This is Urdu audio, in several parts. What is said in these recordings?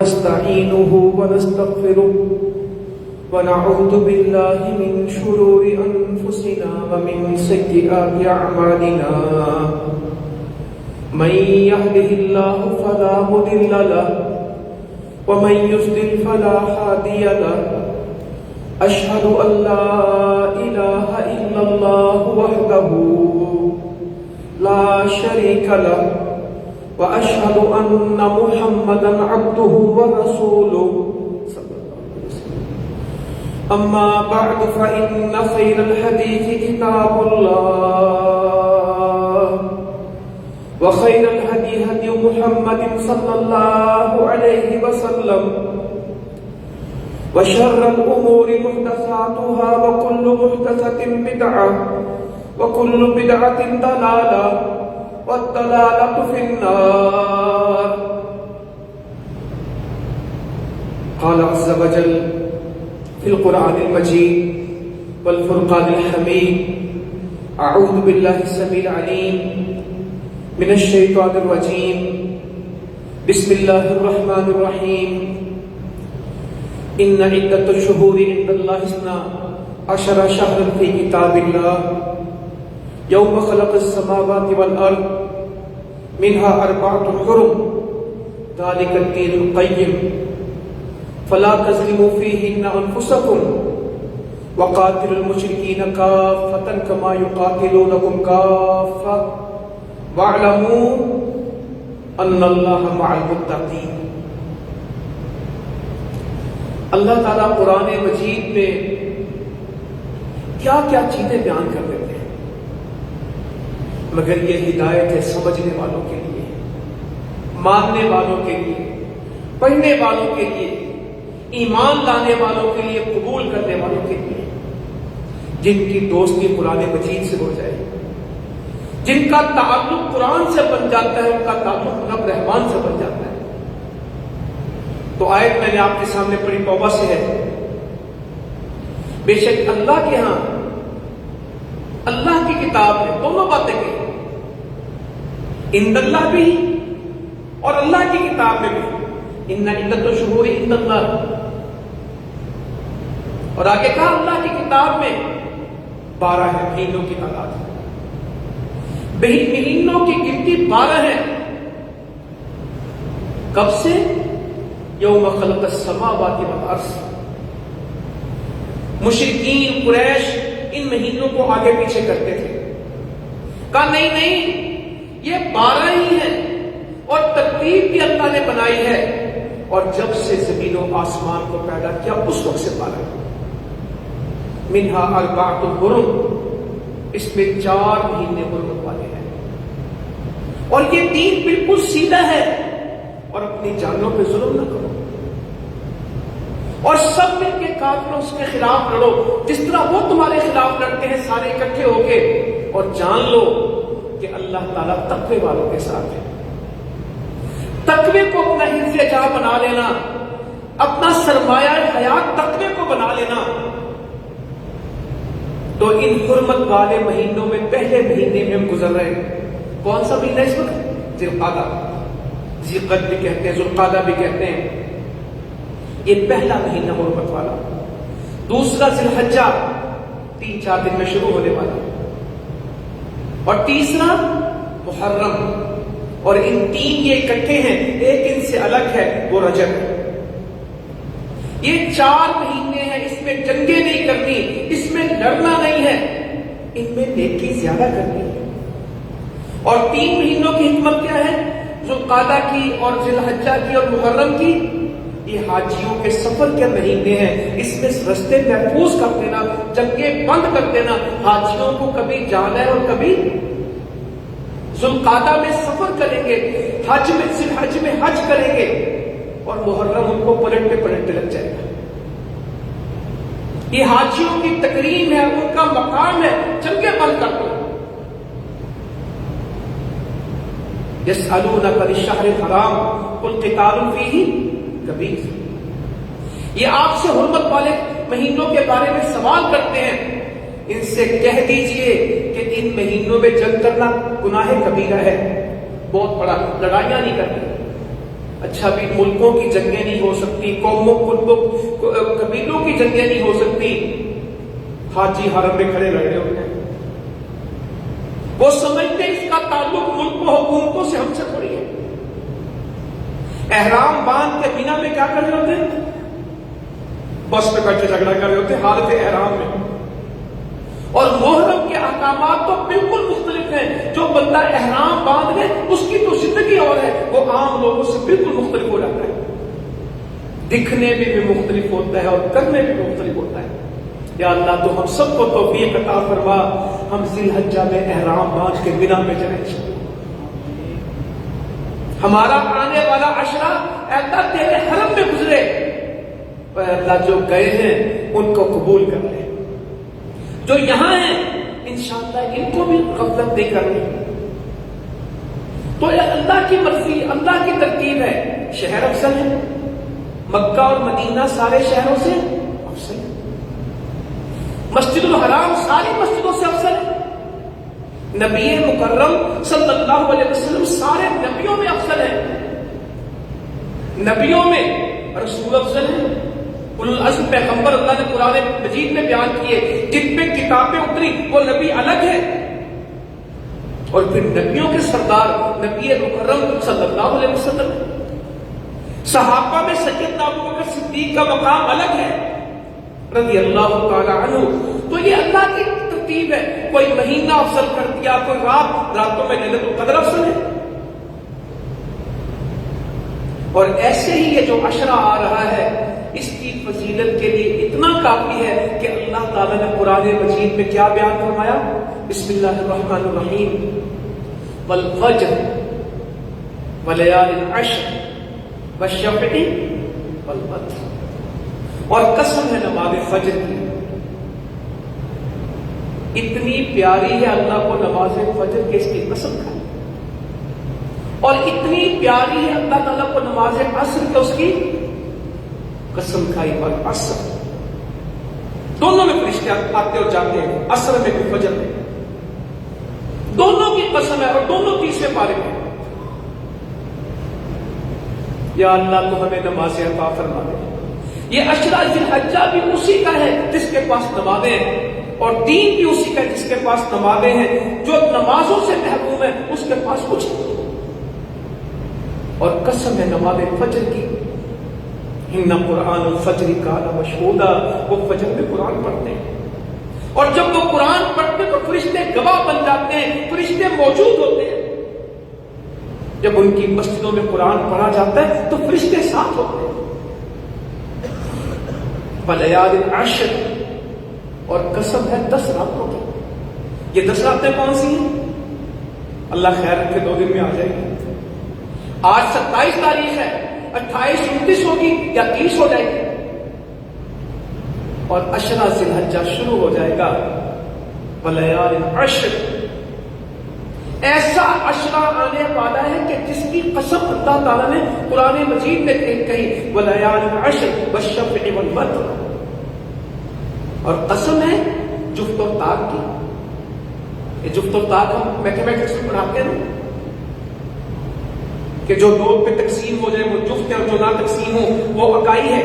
نستعينه ونستغفره ونعوذ بالله من شرور أنفسنا ومن سيئات أعمالنا من يهده الله فلا مضل له ومن يضلل فلا هادي له أشهد أن لا إله إلا الله وحده لا شريك له وأشهد أن محمدا عبده ورسوله أما بعد فإن خير الحديث كتاب الله وخير الهدي هدي محمد صلى الله عليه وسلم وشر الأمور محدثاتها وكل محدثة بدعة وكل بدعة ضلالة والضلالة في النار. قال عز وجل في القرآن المجيد والفرقان الحميد: أعوذ بالله السميع العليم من الشيطان الرجيم. بسم الله الرحمن الرحيم. إن عدة الشهور عند الله 12 شهرا في كتاب الله يوم خلق السماوات والأرض منها 4 حرم ذلك الدين القيم فلا تظلموا فيهن أنفسكم وقاتلوا المشركين كافة كما يقاتلونكم كافة واعلموا أن الله مع المتقين. اللہ تعالیٰ قرآن مجید میں کیا کیا چیزیں بیان کر دیتے ہیں، مگر یہ ہدایت ہے سمجھنے والوں کے لیے، ماننے والوں کے لیے، پڑھنے والوں کے لیے، ایمان لانے والوں کے لیے، قبول کرنے والوں کے لیے، جن کی دوستی قرآن مجید سے ہو جائے، جن کا تعلق قرآن سے بن جاتا ہے، ان کا تعلق رب رحمان سے بن جاتا ہے. تو آیت میں نے آپ کے سامنے پڑھی توبہ سے ہے. بے شک اللہ کے ہاں اللہ کی کتاب میں دونوں باتیں کہی، ان اللہ بھی اور اللہ کی کتاب میں بھی. ان عدت الشہور عند اللہ، اور آگے کہا اللہ کی کتاب میں 12 ہے مہینوں کی تعداد، مہینوں کی گنتی 12 ہے. کب سے؟ یوم خلق السماوات والارض. مشرکین قریش ان مہینوں کو آگے پیچھے کرتے تھے، کہا نہیں یہ 12 ہی ہیں، اور ترتیب بھی اللہ نے بنائی ہے، اور جب سے زمین و آسمان کو پیدا کیا اس وقت سے 12. منہا 4 حرم، اس میں 4 مہینے حرمت والے ہیں، اور یہ دین بالکل سیدھا ہے. اور اپنی جانوں پہ ظلم نہ کرو، اور سب مل کے کافروں اس کے خلاف لڑو جس طرح وہ تمہارے خلاف لڑتے ہیں سارے اکٹھے ہو کے. اور جان لو کہ اللہ تعالیٰ تقوی والوں کے ساتھ ہے. تقوی کو اپنا حفظ جاہ بنا لینا، اپنا سرمایہ حیات تقوی کو بنا لینا. تو ان حرمت والے مہینوں میں پہلے مہینے میں ہم گزر رہے ہیں. کون سا مہینہ اس وقت؟ ذوالقعدہ، ذوالقعدہ بھی کہتے ہیں، ذوالقعدہ بھی کہتے ہیں. یہ پہلا مہینہ حرمت والا. دوسرا ذی الحجہ 3-4 دن میں شروع ہونے والا، اور تیسرا محرم. اور ان 3 یہ اکٹھے ہیں، ایک ان سے الگ ہے، وہ رجب. یہ 4 مہینے ہیں، اس میں جنگیں نہیں کرنی، اس میں لڑنا نہیں ہے، ان میں نیکی زیادہ کرنی ہے. اور 3 مہینوں کی حکمت کیا ہے؟ ذوالقعدہ کی اور ذی الحجہ کی اور محرم کی. یہ حاجیوں کے سفر کے مہینے ہیں، اس میں رستے محفوظ کر دینا، جنگیں بند کر دینا. حاجیوں کو کبھی جانا ہے اور کبھی ذوالقعدہ میں سفر کریں گے، حج میں ذی الحج میں حج کریں گے، اور محرم ان کو پلٹتے لگ جائے گا. یہ حاجیوں کی تکریم ہے، ان کا مقام ہے، جنگیں بند کر دو. یسألونک عن الشہر الحرام قل قتال فیہ کبیر. یہ آپ سے حرمت والے مہینوں کے بارے میں سوال کرتے ہیں، ان سے کہہ دیجئے کہ ان مہینوں میں جنگ کرنا گناہ کبیرہ ہے، بہت بڑا. لڑائیاں نہیں کرنی، اچھا بھی ملکوں کی جنگیں نہیں ہو سکتی، قوموں قبیلوں کی جنگیں نہیں ہو سکتی، حاجی حرم میں کھڑے لڑے ہوتے ہیں، وہ سمجھتے اس کا تعلق ملک و حکومتوں سے ہم سے تھوڑی ہے۔ احرام باندھ کے مینا میں کیا کر رہے ہوتے ہیں؟ بس پہ بیٹھے جھگڑا کر رہے ہوتے ہیں حالت احرام میں۔ اور محرم کے احکامات تو بالکل مختلف ہیں، جو بندہ احرام باندھ لے اس کی تو زندگی اور ہے، وہ عام لوگوں سے بالکل مختلف ہو جاتا ہے، دکھنے میں بھی مختلف ہوتا ہے اور کرنے میں بھی مختلف ہوتا ہے۔ یا اللہ تو ہم سب کو توفیق عطا فرما، ہم ذی الحجہ میں احرام باندھ کے مینا میں جائیں، ہمارا آنے والا عشرہ اے اللہ تیرے حرم میں گزرے، اور اللہ جو گئے ہیں ان کو قبول کر لے، جو یہاں ہیں انشاءاللہ ان کو بھی غفلت نہیں کرنی۔ تو یہ اللہ کی مرضی، اللہ کی ترتیب ہے۔ شہر افضل ہے، مکہ اور مدینہ سارے شہروں سے افضل ہے، مسجد الحرام ساری مسجدوں سے افضل ہے، نبی مکرم صلی اللہ علیہ وسلم سارے نبیوں میں افضل ہے، نبیوں میں رسول افضل ہے، اولو العزم پیغمبر اللہ نے قرآن مجید میں بیان کیے، جن پہ کتابیں اتری وہ نبی الگ ہے، اور پھر نبیوں کے سردار نبی مکرم صلی اللہ علیہ وسلم، صحابہ میں سیدنا ابوبکر صدیق کا مقام الگ ہے رضی اللہ تعالی عنہ۔ تو یہ اللہ کی ترتیب ہے، کوئی مہینہ افضل کر دیا، کوئی راتوں میں لیلۃ القدر افضل ہے، اور ایسے ہی یہ جو عشرہ آ رہا ہے اس کی فضیلت کے لیے اتنا کافی ہے کہ اللہ تعالیٰ نے قرآن مجید میں کیا بیان فرمایا؟ بسم اللہ الرحمن الرحیم، والفجر ولیال عشر والشفع والوتر، اور قسم ہے نماز فجر کی، اتنی پیاری ہے اللہ کو نماز فجر کے، اس کی قسم کھائی، اور اتنی پیاری ہے اللہ تعالیٰ کو نماز عصر کے، اس کی قسم کھائی، اور عصر دونوں میں فرشتے آتے اور جاتے ہیں، عصر میں بھی فجر میں، دونوں کی قسم ہے، اور دونوں تیسرے پارے میں۔ یا اللہ تو ہمیں نماز عطا فرما دے۔ یہ عشرہ ذی الحجہ بھی اسی کا ہے جس کے پاس نمازیں ہیں، اور دین بھی اسی کا ہے جس کے پاس نمازیں ہیں۔ جو نمازوں سے محروم ہے اس کے پاس کچھ نہیں، اور قسم ہے نماز فجر کی، ان قرآن الفجر کان مشہودا، وہ فجر میں قرآن پڑھتے ہیں، اور جب وہ قرآن پڑھتے تو فرشتے گواہ بن جاتے ہیں، فرشتے موجود ہوتے ہیں، جب ان کی مسجدوں میں قرآن پڑھا جاتا ہے تو فرشتے ساتھ ہوتے ہیں۔ ولیال عشر، اور قسم ہے 10 راتوں کی۔ یہ 10 راتیں کون سی ہیں؟ اللہ خیر رکھے 2 دن میں آ جائے گی۔ آج 27 تاریخ ہے، 28 29 ہوگی یا 30 ہو جائے گی، اور عشرہ ذی الحجہ شروع ہو جائے گا۔ ولیال عشر، ایسا عشرہ آنے والا ہے کہ جس کی قسم اللہ تعالیٰ نے قرآن مجید میں کہی، ولیال عشر والشفع والوتر، اور قسم ہے جفت اور طاق کی۔ یہ جفت اور طاق ہم میتھمیٹکس میں پڑھاتے ہیں کہ جو 2 پہ تقسیم ہو جائے وہ جفت ہے، اور جو نہ تقسیم ہو وہ اکائی ہے۔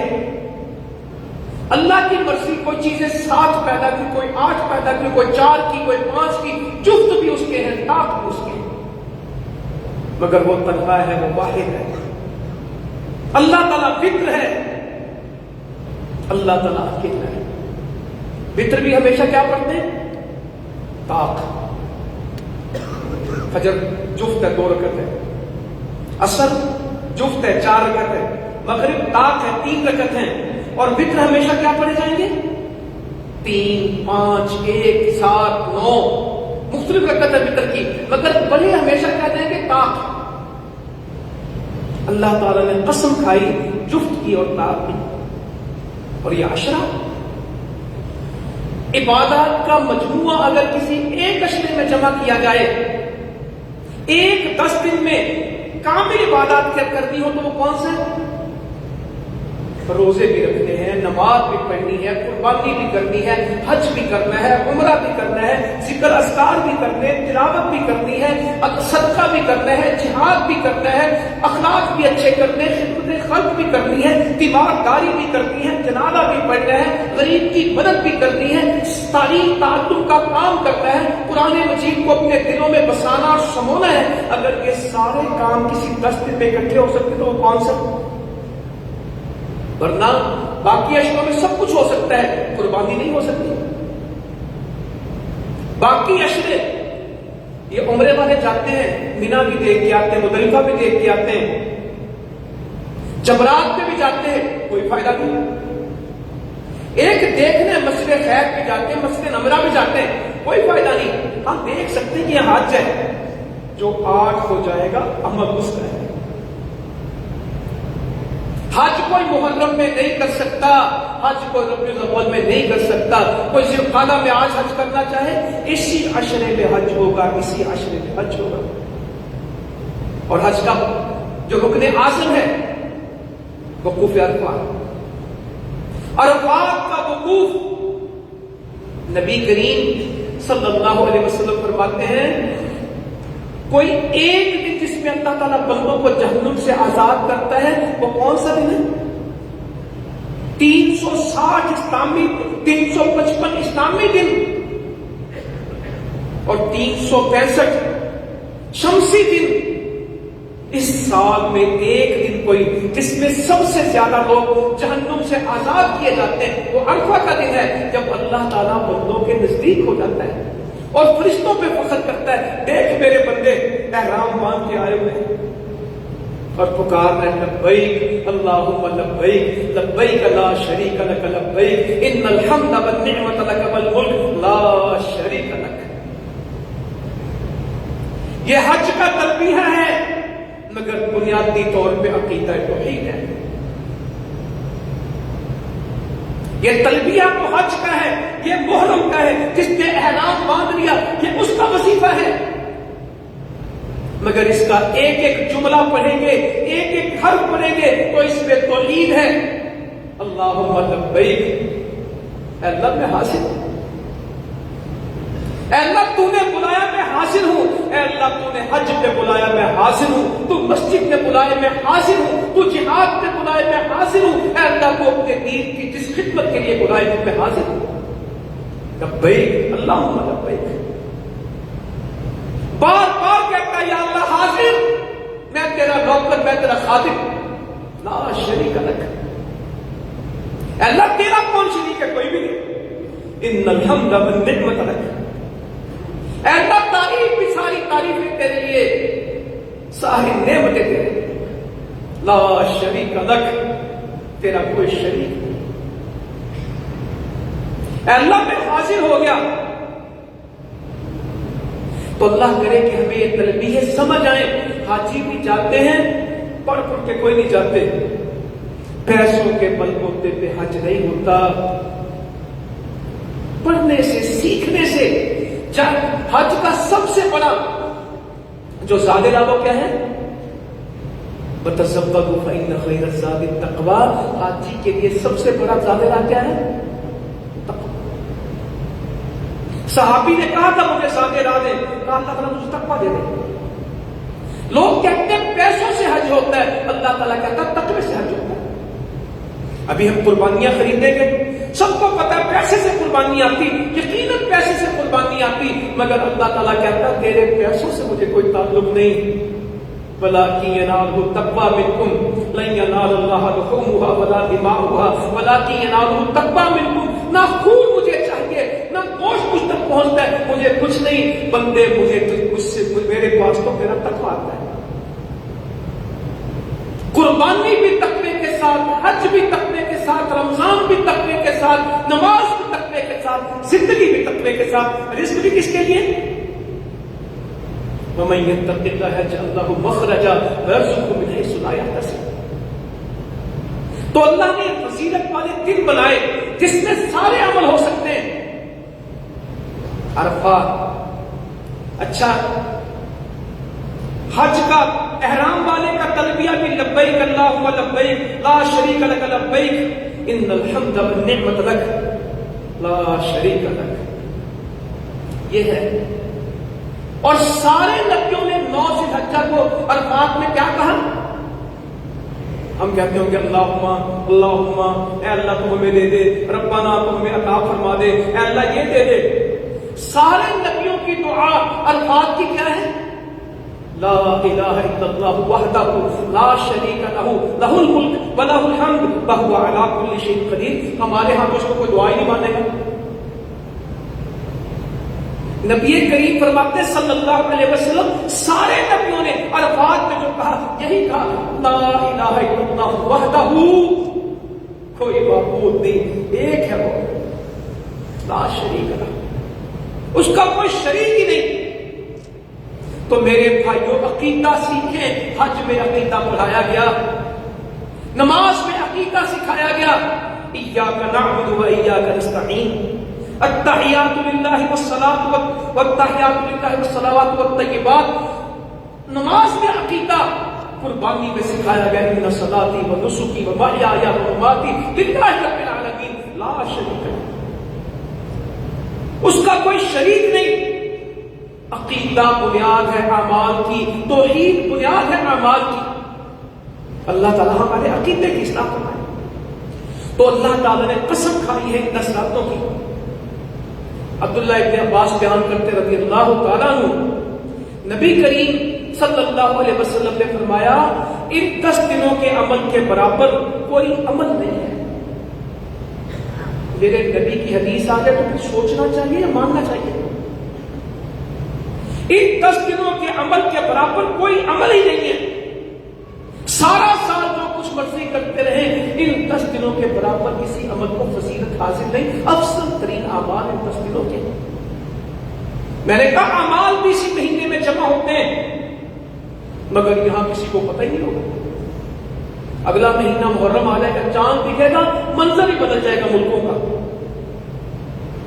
اللہ کی مرضی، کوئی چیزیں 7 پیدا کی، کوئی 8 پیدا کی، کوئی 4 کی، کوئی 5 کی، جفت بھی اس کے ہیں، طاق بھی اس کے ہیں، مگر وہ تنہا ہے، وہ واحد ہے۔ اللہ تعالیٰ وتر ہے، اللہ تعالیٰ اکیلا ہے۔ وتر بھی ہمیشہ کیا پڑھتے ہیں؟ طاق۔ فجر جفت ہے، 2 رکعت ہے، عصر جفت ہے، 4 رکعت ہے، مغرب طاق ہے، 3 رکعت ہیں، اور وتر ہمیشہ کیا پڑھے جائیں گے؟ 3 5 1 7 9 مختلف رکعت ہے وتر کی، مگر پڑھے ہمیشہ کیا جائیں گے؟ طاق۔ اللہ تعالیٰ نے قسم کھائی جفت کی اور طاق کی۔ اور یہ عشرہ عبادات کا مجموعہ اگر کسی ایک عشرے میں جمع کیا جائے، ایک 10 دن میں کامل عبادات کرنی ہو تو وہ کون سے؟ روزے بھی رکھنے ہیں، نماز بھی پڑھنی ہے، قربانی بھی کرنی ہے، حج بھی کرنا ہے، عمرہ بھی کرنا ہے، ذکر اذکار بھی کرنے، تلاوت بھی کرنی ہے، صدقہ بھی کرنا ہے، جہاد بھی کرنا ہے، اخلاق بھی اچھے کرنے، خدمت خلق بھی کرنی ہے، تیمارداری بھی کرنی ہے، جنازہ بھی پڑھنا ہے، غریب کی مدد بھی کرنی ہے، تاریخ تعلق کا کام کرنا ہے، قرآن مجید کو اپنے دلوں میں بسانا اور سمونا ہے۔ اگر یہ سارے کام کسی 10 دن میں اکٹھے ہو سکتے تو وہ کون سا؟ ورنہ باقی اشیاء میں سب کچھ ہو سکتا ہے، قربانی نہیں ہو سکتی۔ باقی اشرے یہ عمرے والے جاتے ہیں، مینا بھی دیکھ کے آتے ہیں، مزدلفہ بھی دیکھ کے آتے ہیں، جمرات پہ بھی جاتے ہیں، کوئی فائدہ نہیں۔ ایک دیکھنے مسجد خیر بھی جاتے ہیں، مسجد نمرہ بھی جاتے ہیں، کوئی فائدہ نہیں۔ ہم دیکھ سکتے ہیں کہ یہ حج ہے، جو 8 ہو جائے گا عمل اس کا ہے۔ حج کوئی محرم میں نہیں کر سکتا، حج کوئی ربیع الاول میں نہیں کر سکتا۔ کوئی ذوالقعدہ میں آج حج کرنا چاہے، اسی عشرے میں حج ہوگا، اسی عشرے میں حج ہوگا۔ اور حج کا جو رکن اعظم ہے وقوف عرفات، عرفات کا وقوف نبی کریم صلی اللہ علیہ وسلم فرماتے ہیں کوئی ایک دن جس میں اللہ تعالیٰ بندوں کو جہنم سے آزاد کرتا ہے وہ کون سا دن ہے؟ 360 اسلامی، 355 اسلامی دن اور 365 شمسی دن۔ اس سال میں ایک دن کوئی جس میں سب سے زیادہ لوگ جہنم سے آزاد کیے جاتے ہیں وہ عرفہ کا دن ہے، جب اللہ تعالیٰ بندوں کے نزدیک ہو جاتا ہے اور فرشتوں پہ فخر کرتا ہے، دیکھ میرے بندے احرام باندھ کے آئے ہوئے اور پکار رہے لبیک اللہم لبیک لبیک لا شریک لک لبیک ان الحمد والنعمت لک والملک لا شریک لک۔ یہ حج کا تلبیہ ہے مگر بنیادی طور پہ عقیدہ توحید ہے۔ یہ تلبیہ تو حج کا ہے، یہ محرم کا ہے، جس نے احرام باندھ لیا یہ اس کا وظیفہ ہے، مگر اس کا ایک ایک جملہ پڑھیں گے، ایک ایک حرف پڑھیں گے تو اس میں توحید ہے۔ اللہم لبیک، اے اللہ میں حاضر ہوں، اے اللہ تو نے بلایا میں حاضر ہوں، اے اللہ تو نے حج پہ بلایا میں حاضر ہوں، تو مسجد میں بلائے میں حاضر ہوں، تو جہاد پہ بلائے میں حاضر ہوں، اے اللہ کو اپنے دین کی جس خدمت کے لیے بلائے میں حاضر ہوں۔ لبیک اللہم لبیک، بار بار کہتا ہے یا اللہ حاضر، میں تیرا نوکر، میں تیرا خادم، لا شریک لک، اے اللہ تیرا کون شریک ہے؟ کوئی بھی نہیں۔ ان الحمد والنعمت لک، اے اللہ تعریف بھی ساری تعریفیں تیرے لیے، ساری نعمتیں تیرے لیے، لا شریک لک، تیرا کوئی شریک نہیں۔ اے اللہ میں حاضر ہو گیا، تو اللہ کرے کہ ہمیں یہ تلبیہ سمجھ آئیں۔ حاجی بھی جاتے ہیں، پڑھ پڑھ کے کوئی نہیں جاتے، پیسوں کے بل بوتے پہ حج نہیں ہوتا، پڑھنے سے سیکھنے سے۔ حج کا سب سے بڑا جو زاد راہ وہ کیا ہے؟ وَتَزَوَّدُوا فَإِنَّ خَيْرَ الزَّادِ التَّقْوَىٰ، حاجی کے لیے سب سے بڑا زاد راہ کیا ہے؟ تقویٰ۔ صحابی نے کہا تھا مجھے زاد راہ دے، کہا اللہ تعالیٰ مجھے تقویٰ دے دے۔ لوگ کہتے ہیں پیسوں سے حج ہوتا ہے، اللہ تعالیٰ کہتا ہے تقوی سے حج ہوتا ہے۔ ابھی ہم قربانیاں خریدیں گے، سب کو پتا ہے پیسے سے قربانی آتی، یقیناً پیسے سے قربانی آتی، مگر اللہ تعالیٰ کہتا ہے تیرے پیسوں سے مجھے کوئی تعلق نہیں۔ وَلَٰكِن يَنَالُهُ التَّقْوَىٰ مِنكُمْ لَن يَنَالَ اللَّهَ لُحُومُهَا وَلَا دِمَاؤُهَا وَلَٰكِن يَنَالُهُ التَّقْوَىٰ مِنكُمْ۔ نہ خون مجھے چاہیے، نہ گوشت مجھ تک پہنچتا ہے، مجھے کچھ نہیں، بندے مجھ سے میرے پاس تو میرا تقویٰ آتا ہے۔ قربانی بھی تقوی کے ساتھ، حج بھی تقوی کے ساتھ، رمضان بھی تقوی کے ساتھ، نماز بھی تقوی کے ساتھ، زندگی بھی تقوی کے ساتھ، رزق بھی کس کے لیے؟ وَمَن يَتَّقِ اللَّهَ يَجْعَل لَّهُ مَخْرَجًا وَيَرْزُقْهُ مِنْ حَيْثُ لَا يَحْتَسِبُ۔ تو اللہ نے فضیلت والے دن بنائے جس میں سارے عمل ہو سکتے ہیں۔ عرفات، اچھا حج کا احرام والے کا تلبیہ بھی لبیک اللہم لبیک لا شریک لک لبیک ان الحمد والنعمت لک لا شریک لک، یہ ہے۔ اور سارے نبیوں نے 9 ذی الحجہ کو عرفات میں کیا کہا؟ ہم کہتے ہوں کہ اللہم اے اللہ تو ہمیں دے دے، ربنا تو ہمیں عطا فرما دے، اے اللہ یہ دے دے۔ سارے نبیوں کی دعا عرفات کی کیا ہے؟ لا الہ الا اللہ وحدہ لا شریک لہ لہ الملک ولہ الحمد وہو علی کل شیء قدیر۔ ہمارے ہاں تو اس کو کوئی دعا ہی نہیں مانے گا۔ نبی کریم فرماتے صلی اللہ علیہ وسلم سارے نبیوں نے عرفات میں جو کہا یہی کہا، لا الہ الا اللہ وحدہ، کوئی معبود نہیں، ایک ہے وہ، لا شریک لہ، اس کا کوئی شریک ہی نہیں۔ تو میرے بھائیوں عقیدہ سیکھیں، حج میں عقیدہ پڑھایا گیا، نماز میں عقیدہ سکھایا گیا، ایاک نعبد و ایاک نستعین، التحیات للہ والتحیات للہ والصلوات والطیبات۔ نماز میں عقیدہ، قربانی میں سکھایا گیا، ان صلاتی و نسکی و محیایا و مماتی للہ رب العالمین لا شریک لہ، اس کا کوئی شریک نہیں۔ عقیدہ بنیاد ہے اعمال کی، توحید بنیاد ہے اعمال کی۔ اللہ تعالیٰ ہمارے عقیدے کی اصلاح فرمائے۔ تو اللہ تعالیٰ نے قسم کھائی ہے ان 10 راتوں کی۔ عبداللہ ابن عباس بیان کرتے رضی اللہ تعالیٰ عنہ، نبی کریم صلی اللہ علیہ وسلم نے فرمایا ان 10 دنوں کے عمل کے برابر کوئی عمل نہیں ہے۔ میرے نبی کی حدیث آ جائے تو پھر سوچنا چاہیے یا ماننا چاہیے؟ ان 10 دنوں کے عمل کے برابر کوئی عمل ہی نہیں ہے۔ سارا سال جو کچھ مرضی کرتے رہے، ان 10 دنوں کے برابر کسی عمل کو فضیلت حاصل نہیں۔ افضل ترین اعمال ان 10 دنوں کے، میں نے کہا اعمال بھی اسی مہینے میں جمع ہوتے ہیں، مگر یہاں کسی کو پتہ ہی نہیں ہوگا۔ اگلا مہینہ محرم آ جائے گا، چاند دکھے گا، منظر ہی بدل جائے گا ملکوں کا،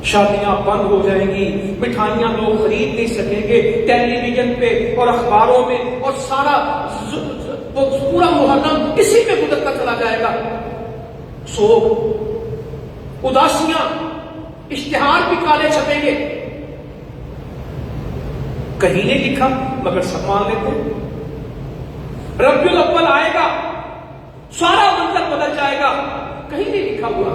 شادیاں بند ہو جائیں گی، مٹھائیاں لوگ خرید نہیں سکیں گے، ٹیلی ویژن پہ اور اخباروں میں، اور سارا پورا محرم اسی میں گزرتا چلا جائے گا۔ سوگ، اداسیاں، اشتہار بھی کالے چھپیں گے، کہیں نہیں لکھا مگر سب مان لیتے ہیں۔ ربیع الاول آئے گا، سارا منظر بدل جائے گا، کہیں نہیں لکھا ہوا۔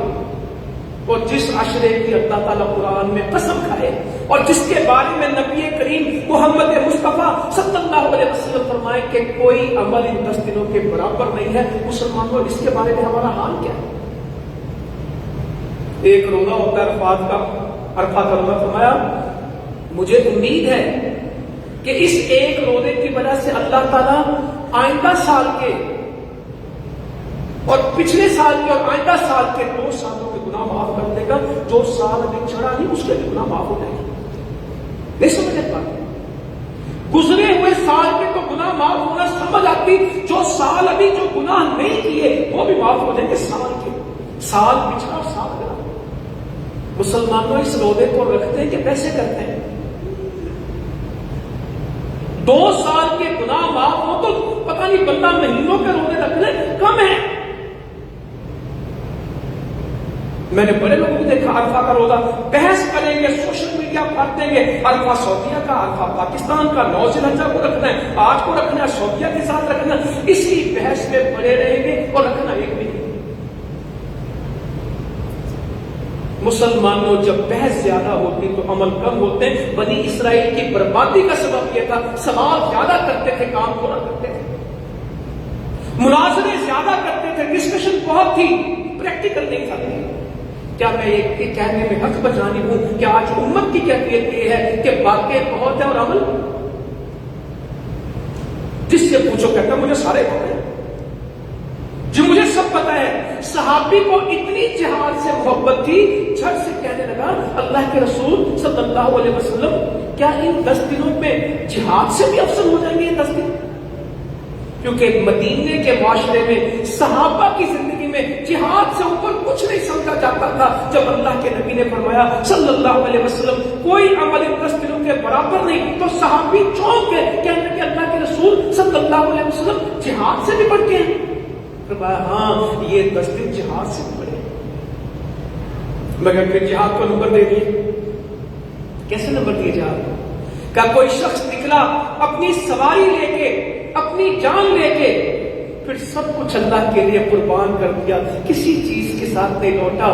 اور جس عشرے کی اللہ تعالیٰ قرآن میں قسم کھائے اور جس کے بارے میں نبی کریم محمد مصطفیٰ صلی اللہ علیہ وسلم فرمائے کہ کوئی عمل ان 10 دنوں کے برابر نہیں ہے، مسلمانوں اس کے بارے میں ہمارا حال کیا ہے؟ ایک روزہ ہوتا ہے عرفات کا، عرفات کا روزہ، فرمایا مجھے امید ہے کہ اس ایک روزے کی وجہ سے اللہ تعالیٰ آئندہ سال کے اور پچھلے سال کے اور آئندہ سال کے 2 سالوں کے گناہ معاف کر دے گا۔ جو سال ابھی چڑھا نہیں اس کے بھی گناہ معاف ہو جائے گا۔ نہیں سمجھ بات؟ گزرے ہوئے سال کے تو گناہ معاف ہونا سمجھ آتی، جو سال ابھی جو گناہ نہیں کیے وہ بھی معاف ہو جائیں گے۔ سال کے سال پچھڑا اور سال گنا۔ مسلمانوں اس روزے کو رکھتے ہیں کہ پیسے کرتے ہیں؟ 2 سال کے گناہ معاف ہو تو پتہ نہیں بندہ مہینوں کے روزے رکھ لے، کم ہے۔ میں نے بڑے لوگوں کو دیکھا عرفہ کا روزہ بحث کریں گے، سوشل میڈیا پر دیں گے، عرفہ سعودیہ کا، عرفہ پاکستان کا، 9 ذی الحجہ کو رکھنا ہے، 8 کو رکھنا ہے، سعودیہ کے ساتھ رکھنا ہے، اسی بحث میں پڑے رہیں گے اور رکھنا ایک بھی نہیں۔ مسلمانوں جب بحث زیادہ ہوتی تو عمل کم ہوتے۔ بنی اسرائیل کی بربادی کا سبب یہ تھا، سوال زیادہ کرتے تھے، کام تھوڑا کرتے تھے، مناظرے زیادہ کرتے تھے، ڈسکشن بہت تھی، پریکٹیکل نہیں تھا۔ کیا میں یہ کہنے میں حق بجانب ہوں کہ آج امت کی کیفیت یہ ہے کہ باتیں بہت ہے اور عمل، جس سے پوچھو کہتا مجھے سارے پتہ ہیں، جو مجھے سب پتا ہے۔ صحابی کو اتنی جہاد سے محبت تھی، جھٹ سے کہنے لگا اللہ کے رسول صلی اللہ علیہ وسلم کیا ان 10 دنوں میں جہاد سے بھی افضل ہو جائیں گے یہ 10 دن؟ کیونکہ مدینے کے معاشرے میں صحابہ کی زندگی میں جہاد سے اوپر کچھ نہیں سمجھا جاتا تھا۔ تھا جب اللہ کے نبی نے فرمایا صلی اللہ علیہ وسلم کوئی عمل ان 10 دنوں کے برابر نہیں، تو صحابی چونک گئے، کہنے لگے اللہ کے رسول صلی اللہ علیہ وسلم جہاد سے بھی بڑھ کے ہیں؟ فرمایا ہاں یہ 10 دن جہاد سے بھی بڑھے، مگر پھر جہاد کو نمبر دے دیے۔ کیسے نمبر دیے جہاد کو؟ کہ کوئی شخص نکلا اپنی سواری لے کے، اپنی جان لے کے، پھر سب کچھ اللہ کے لیے قربان کر دیا، کسی چیز کے ساتھ نہیں لوٹا،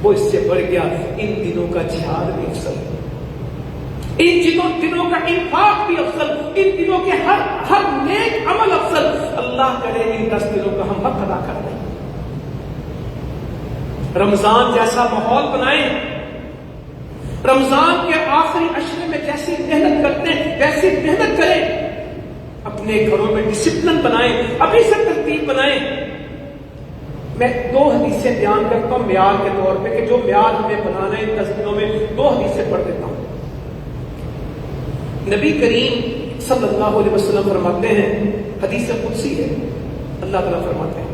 وہ اس سے بڑھ گیا۔ ان دنوں کا جہاد بھی افضل، ان دنوں کا انفاق بھی افضل، ان دنوں کے ہر نیک عمل افضل۔ اللہ کرے ان 10 دنوں کا ہم حق ادا کر دیں، رمضان جیسا ماحول بنائیں، رمضان کے آخری عشرے میں جیسی محنت کرتے ہیں ویسی محنت کریں، اپنے گھروں میں ڈسپلن بنائیں، ابھی سے ترتیب بنائیں۔ میں 2 حدیثیں بیان کرتا ہوں معیار کے طور پہ کہ جو معیار ہمیں بنانا ہے ان 10 دنوں میں، 2 حدیثیں پڑھ دیتا ہوں۔ نبی کریم صلی اللہ علیہ وسلم فرماتے ہیں، حدیث قدسی ہے، اللہ تعالیٰ فرماتے ہیں،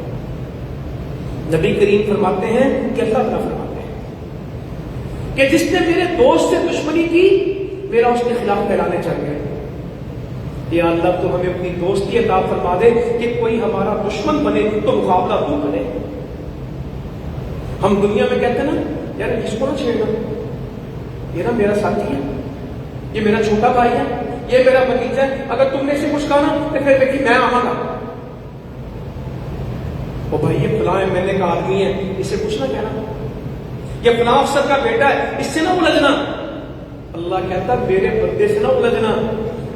نبی کریم فرماتے ہیں کہ اللہ تعالیٰ فرماتے ہیں کہ جس نے میرے دوست سے دشمنی کی میرا اس کے خلاف پھیلانے چاہیے۔ یا اللہ تو ہمیں اپنی دوستی عطا فرما دے کہ کوئی ہمارا دشمن بنے تو مقابلہ تو کرے۔ ہم دنیا میں کہتے ہیں نا یار اس کو نہ چھیڑنا، یہ نا میرا ساتھی ہے، یہ میرا چھوٹا بھائی ہے، یہ میرا بھتیجا ہے، اگر تم نے اسے کچھ کہا نا تو پھر دیکھیے میں آؤں گا، وہ بھائی یہ فلاں ایم ایل اے کا آدمی ہے، اسے کچھ نہ کہنا، یہ فلاں افسر کا بیٹا ہے، اس سے نہ الجھنا۔ اللہ کہتا میرے بندے سے نہ الجھنا،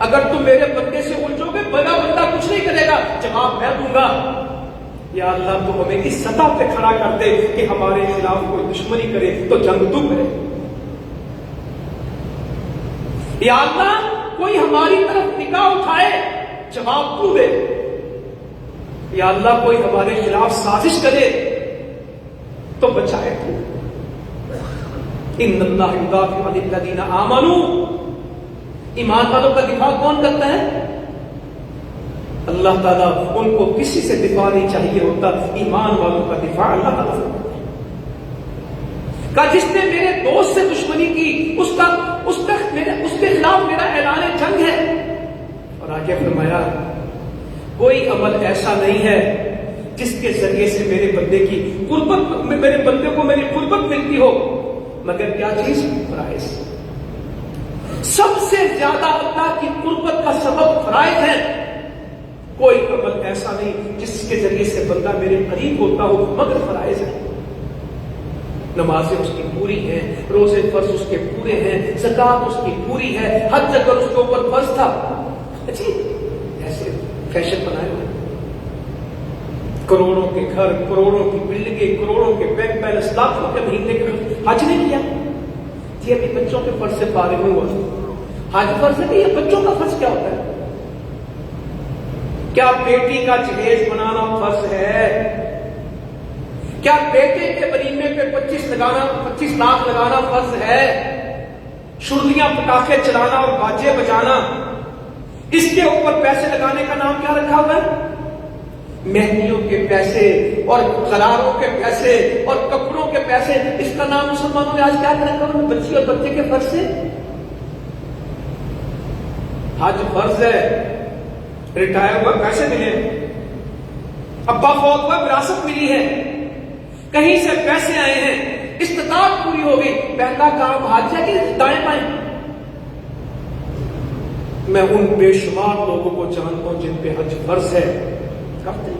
اگر تم میرے بندے سے الجھو گے بڑا بندہ کچھ نہیں کرے گا، جواب میں دوں گا۔ یا اللہ تو ہمیں اس سطح پہ کھڑا کر دے کہ ہمارے خلاف کوئی دشمنی کرے تو جنگ تو کرے۔ یا اللہ کوئی ہماری طرف نگاہ اٹھائے جواب تو دے۔ یا اللہ کوئی ہمارے خلاف سازش کرے تو بچائے تو۔ ان اللہ یدافع عن الذین آمنوا، ایمان والوں کا دفاع کون کرتا ہے؟ اللہ تعالیٰ، ان کو کسی سے دفاع نہیں چاہیے ہوتا، ایمان والوں کا دفاع اللہ تعالیٰ کرتا ہے۔ کہ جس نے میرے دوست سے دشمنی کی اس کے خلاف میرا اعلان جنگ ہے۔ اور آگے فرمایا کوئی عمل ایسا نہیں ہے جس کے ذریعے سے میرے بندے کی قربت، میرے بندے کو میری قربت ملتی ہو مگر کیا چیز؟ فرائض۔ سب سے زیادہ اللہ کی قربت کا سبب فرائض ہے۔ کوئی عمل ایسا نہیں جس کے ذریعے سے بندہ میرے قریب ہوتا ہو مگر فرائض ہے۔ نمازیں اس کی پوری ہیں، روزے فرض اس کے پورے ہیں، زکات اس کی پوری ہے، حج اگر اس کے اوپر فرض تھا، اچھی ایسے فیشن بنائے ہوئے، کروڑوں کے گھر، کروڑوں کی بلڈنگیں، کروڑوں کے بینک بیلنس، لاکھوں کے مہینے کے حج نہیں کیا جی ابھی بچوں کے فرض سے فارغ ہوا، حج فرض ہے کہ یہ بچوں کا فرض کیا ہوتا ہے؟ کیا بیٹی کا جہیز بنانا فرض ہے؟ کیا بیٹے کے ولیمے پہ 25 لاکھ لگانا فرض ہے؟ شرلیاں پٹاخے چلانا اور باجے بجانا، اس کے اوپر پیسے لگانے کا نام کیا رکھا ہوا ہے؟ مہندیوں کے پیسے اور قراروں کے پیسے اور کپڑوں کے پیسے، اس کا نام مسلمانوں نے آج کیا رکھا ہوا ہے؟ بچی اور بچے کے فرض سے۔ حج فرض ہے، ریٹائر ہوا پیسے ملے، ابا فوت ہوا وراثت ملی ہے، کہیں سے پیسے آئے ہیں، استطاعت پوری ہو گئی، پہلا کام حج ہے کہ دائیں بائیں۔ میں ان بے شمار لوگوں کو جانتا ہوں جن پہ حج فرض ہے، کرتے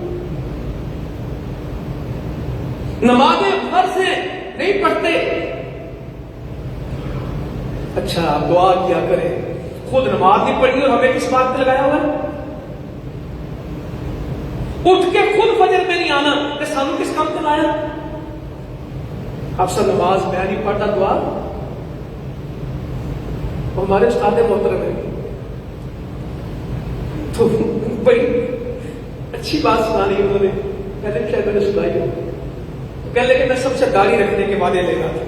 نمازیں فرض ہیں نہیں پڑھتے۔ اچھا آپ دعا کیا کریں، خود نماز نہیں پڑھی اور ہمیں کس بات پہ لگایا ہوا ہے؟ اٹھ کے خود فجر میں نہیں آنا کہ سانو کس کام پہ لایا؟ آپ سب نماز میں نہیں پڑھتا دعا، ہمارے استاد محترم ہیں تو بڑی اچھی بات سنانی انہوں نے، پہلے شاید میں نے سنائی ہو، کہنے لگے میں سب سے داڑھی رکھنے کے وعدے لے رہا تھا،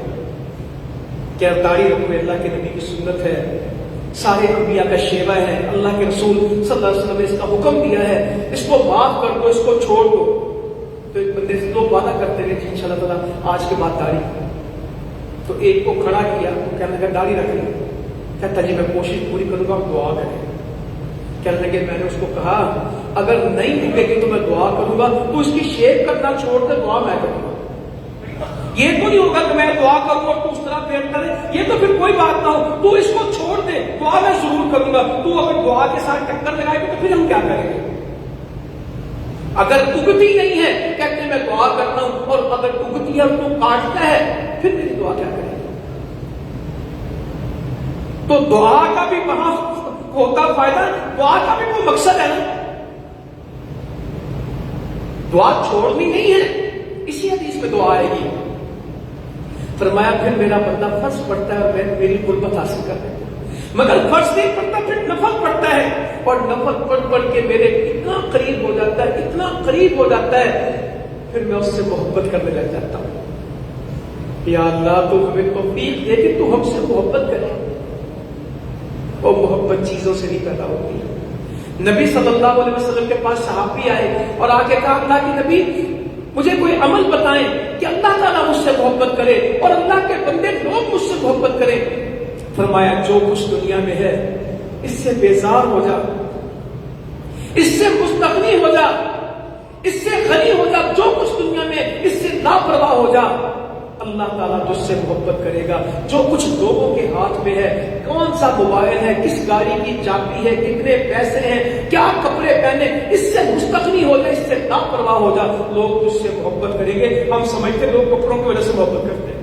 کیا داڑھی رکھو اللہ کے نبی کی سنت ہے، سارے انبیاء کا شیوا ہے، اللہ کے رسول صلی اللہ علیہ وسلم نے اس کا حکم دیا ہے، اس کو معاف کر دو، اس کو چھوڑ دو۔ تو ایک بندے سے 2 وعدہ کرتے رہے انشاءاللہ تعالیٰ آج کے بعد داڑھی. تو ایک کو کھڑا کیا تو کہنے لگا داڑھی رکھ لی. کہتا جی میں کوشش پوری کروں گا, دعا کریں. کہنے لگے میں نے اس کو کہا اگر نہیں نکلے گی تو میں دعا کروں گا, تو اس کی شیپ کرنا چھوڑ کر دعا میں کروں گا. یہ تو نہیں ہوگا کہ میں دعا کروں اور تو اس طرح پھیرتا رہے, یہ تو پھر کوئی بات نہ ہو. تو اس کو چھوڑ دے, دعا میں ضرور کروں گا. تو اگر دعا کے ساتھ ٹکر لگائے گی تو پھر ہم کیا کریں گے؟ اگر اگتی نہیں ہے کہتے ہیں میں دعا کرتا ہوں, اور اگر اگتی ہے تو کاٹتا ہے, پھر میری دعا کیا کرے گی؟ تو دعا کا بھی وہاں ہوتا فائدہ, دعا کا بھی کوئی مقصد ہے نا. دعا چھوڑنی نہیں ہے, اسی حدیث میں دعا آئے گی. فرمایا پھر میرا بندہ فرض پڑتا ہے اور میں میری قربت حاصل کر لیتا ہوں, مگر فرض نہیں پڑتا, پھر نفل پڑتا ہے, اور نفل پڑھ کے میرے اتنا قریب ہو جاتا ہے, اتنا قریب ہو جاتا ہے, پھر میں اس سے محبت کرنے لگ جاتا ہوں. یا اللہ تو ہمیں توفیق دے کہ تو ہم سے محبت کرے. اور محبت چیزوں سے نہیں پیدا ہوتی. نبی صلی اللہ علیہ وسلم کے پاس صحابی آئے اور آگے کہا اللہ کے نبی مجھے کوئی عمل بتائیں کہ اللہ تعالیٰ مجھ سے محبت کرے اور اللہ کے بندے لوگ مجھ سے محبت کریں. فرمایا جو کچھ دنیا میں ہے اس سے بیزار ہو جا, اس سے مستغنی ہو جا, اس سے غنی ہو جا. جو کچھ دنیا میں اس سے لاپرواہ ہو جا, اللہ تعالیٰ تجھ سے محبت کرے گا. جو کچھ لوگوں کے ہاتھ میں ہے, کون سا موبائل ہے, کس گاڑی کی چابی ہے, کتنے پیسے ہیں, کیا کپڑے پہنے, اس سے مستغنی ہو جا, اس سے لاپرواہ ہو جا, لوگ تجھ سے محبت کریں گے. ہم سمجھتے لوگ کپڑوں کی وجہ سے محبت کرتے ہیں,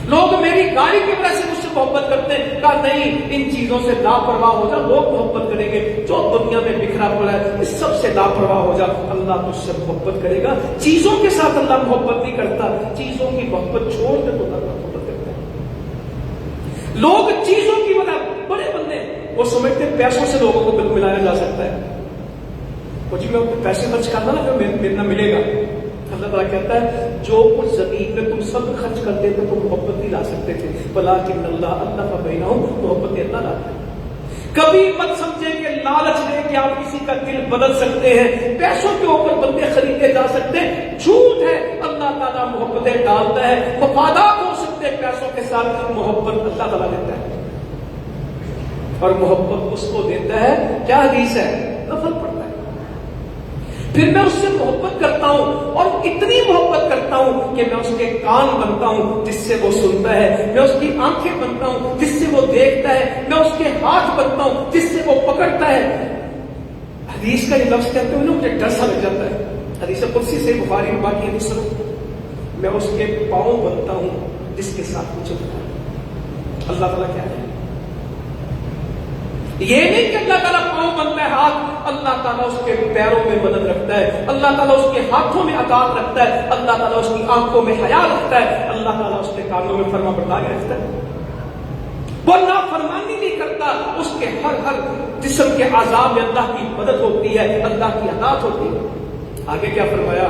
لوگ میری گاڑی کی وجہ سے مجھ سے محبت کرتے ہیں. کہا نہیں, ان چیزوں سے لاپرواہ ہو جا, لوگ محبت کریں گے. جو دنیا میں بکھرا پڑا ہے اس سب سے لاپرواہ ہو جا, اللہ تجھ سے محبت کرے گا. چیزوں کے ساتھ اللہ محبت نہیں کرتا, چیزوں کی محبت چھوڑ دے تو اللہ محبت کرتا ہے. لوگ چیزوں کی وجہ, بڑے بندے وہ سمجھتے پیسوں سے لوگوں کو ملایا جا سکتا ہے. وہ جی میں پیسے خرچ کرنا نا میرے نہ ملے گا. اللہ تعالیٰ کہتا ہے جو کچھ زمین میں تم سب خرچ کرتے تھے تو محبت نہیں لا سکتے تھے, ولیکن اللہ کا بینہم, محبت اللہ لاتا ہے. کبھی مت سمجھے کہ لالچ لے کہ آپ کسی کا دل بدل سکتے ہیں, پیسوں کے اوپر بندے خریدے جا سکتے ہیں. جھوٹ ہے. اللہ تعالیٰ محبتیں ڈالتا ہے, مفادات ہو سکتے ہیں پیسوں کے ساتھ, محبت اللہ تعالیٰ دیتا ہے. اور محبت اس کو دیتا ہے, کیا حدیث ہے, نفل پڑتا ہے. پھر میں اس سے محبت کرتا ہوں, اور اتنی محبت کرتا ہوں کہ میں اس کے کان بنتا ہوں جس سے وہ سنتا ہے, میں اس کی آنکھیں بنتا ہوں جس سے وہ دیکھتا ہے, میں اس کے ہاتھ بنتا ہوں جس سے وہ پکڑتا ہے. حدیث کا یہ لفظ کہتے ہوئے نا مجھے ڈر سا لگ جاتا ہے. حدیث قدسی سے بخاری میں باقی حدیث سنو, میں اس کے پاؤں بنتا ہوں جس کے ساتھ مجھے اللہ تعالیٰ کیا ہے. یہ نہیں کہ اللہ تعالیٰ پاؤں بنتا ہے ہاتھ, اللہ تعالیٰ اس کے پیروں میں مدد رکھتا ہے, اللہ تعالیٰ اس کے ہاتھوں میں عطاعت رکھتا ہے, اللہ تعالیٰ اس کی آنکھوں میں حیا رکھتا ہے, اللہ تعالیٰ اس کے کانوں میں فرما برداری رکھتا ہے. وہ نافرمانی نہیں کرتا, اس کے ہر جسم کے اعضاء میں اللہ کی مدد ہوتی ہے, اللہ کی عطاعت ہوتی ہے. آگے کیا فرمایا,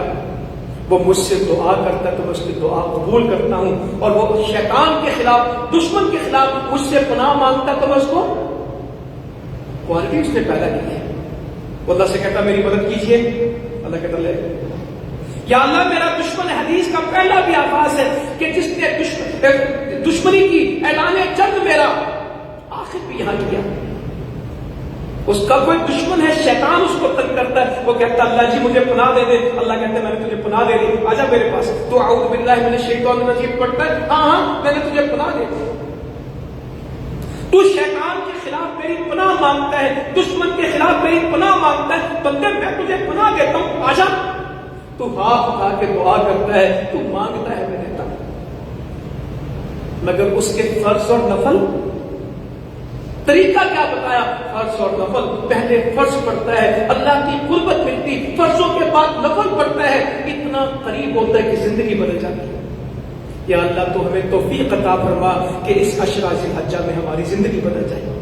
وہ مجھ سے دعا کرتا ہے تو میں اس کی دعا قبول کرتا ہوں, اور وہ شیطان کے خلاف, دشمن کے خلاف مجھ سے پناہ مانگتا ہے تو میں اس کو کوالٹی اس نے پیدا کی ہے. وہ اللہ سے کہتا میری مدد کیجیے, اللہ کہتا لے. یا اللہ میرا دشمن, حدیث کا پہلا بھی آغاز ہے کہ جس نے دشمنی کی, اعلان جنگ میرا, آخر بھی یہاں کیا. اس کا کوئی دشمن ہے, شیطان اس کو تنگ کرتا ہے, وہ کہتا اللہ جی مجھے پناہ دے دے. اللہ کہتا ہے میں نے تجھے پناہ دے دی, آجا میرے پاس. تو اعوذ باللہ من الشیطان الرجیم پڑھتا ہے, ہاں میں نے تجھے پناہ دے دی. تو شیطان کے خلاف میری پناہ مانگتا ہے, دشمن کے خلاف میری پناہ مانگتا ہے, بندے میں تجھے پناہ دیتا ہوں, آجا. تو ہاتھ اٹھا کے دعا کرتا ہے, تو مانگتا ہے, میں دیتا ہوں. مگر اس کے فرض اور نفل طریقہ کیا بتایا, فرض اور نفل. پہلے فرض پڑتا ہے, اللہ کی قربت ملتی, فرضوں کے بعد نفل پڑتا ہے, اتنا قریب ہوتا ہے کہ زندگی بدل جاتی ہے. یا اللہ تو ہمیں توفیق عطا فرما کہ اس عشرہ ذی الحجہ میں ہماری زندگی بدل جائے,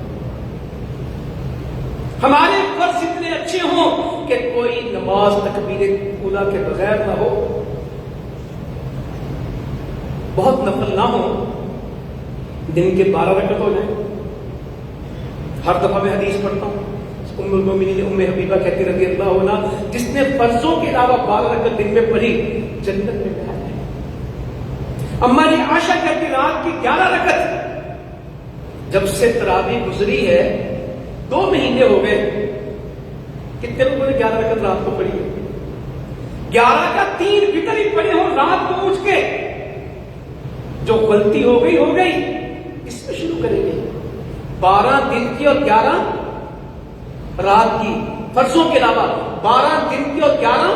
ہمارے فرض اتنے اچھے ہوں کہ کوئی نماز تکبیر اولیٰ کے بغیر نہ ہو, بہت نفل نہ ہو, دن کے 12 رکعت ہو جائیں. ہر دفعہ میں حدیث پڑھتا ہوں, ام المومنین ام حبیبہ کہتی رضی اللہ عنہ جس نے فرضوں کے علاوہ 12 رکعت دن میں پڑھی جنت میں جائے. اما جی عائشہ کہتی رات کی 11 رکعت. جب سے تراویح گزری ہے 2 مہینے ہو گئے. کتنے لوگوں نے 11 رکعت رات کو پڑھی ہے؟ 11 کا 3 وتر ہی پڑھے ہو رات کو اٹھ کے. جو غلطی ہو گئی اس میں شروع کریں گے. 12 دن کی اور 11 رات کی فرضوں کے علاوہ 12 دن کی اور 11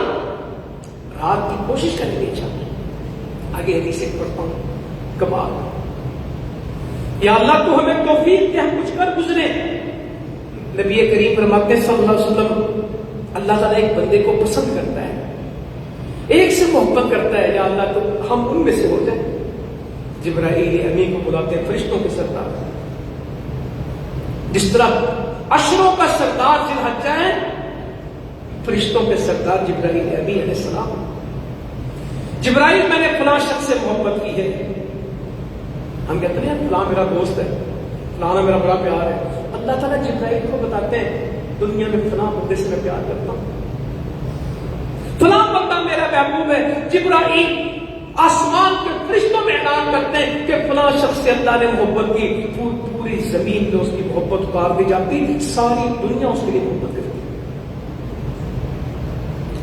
رات کی کوشش کریں گے انشاءاللہ. آگے حدیث سے پڑھتا ہوں. کمال. یا اللہ تو ہمیں توفیق دے ہم کچھ کر گزرے. نبی کریم فرماتے ہیں صلی اللہ علیہ وسلم اللہ تعالیٰ ایک بندے کو پسند کرتا ہے, ایک سے محبت کرتا ہے. یا اللہ تو ہم ان میں سے ہو جائیں. جبرائیل امین کو بلاتے ہیں فرشتوں کے سردار. جس طرح عشروں کا سردار ذی الحجہ ہے, فرشتوں کے سردار جبرائیل امین علیہ السلام. جبرائیل میں نے فلاں شخص سے محبت کی ہے. ہم کہتے ہیں فلاں میرا دوست ہے, فلاں میرا بڑا پیار ہے. اللہ تعالیٰ جبرائیل کو بتاتے ہیں دنیا میں فلاں بندے سے میں پیار کرتا ہوں, فلاں بندہ میرا محبوب ہے. جبرائیل آسمان کے فرشتوں میں اعلان کرتے ہیں کہ فلاں شخص سے اللہ نے محبت کی. پوری زمین میں اس کی محبت اتار دی جاتی, ساری دنیا اس کے لیے محبت کرتی.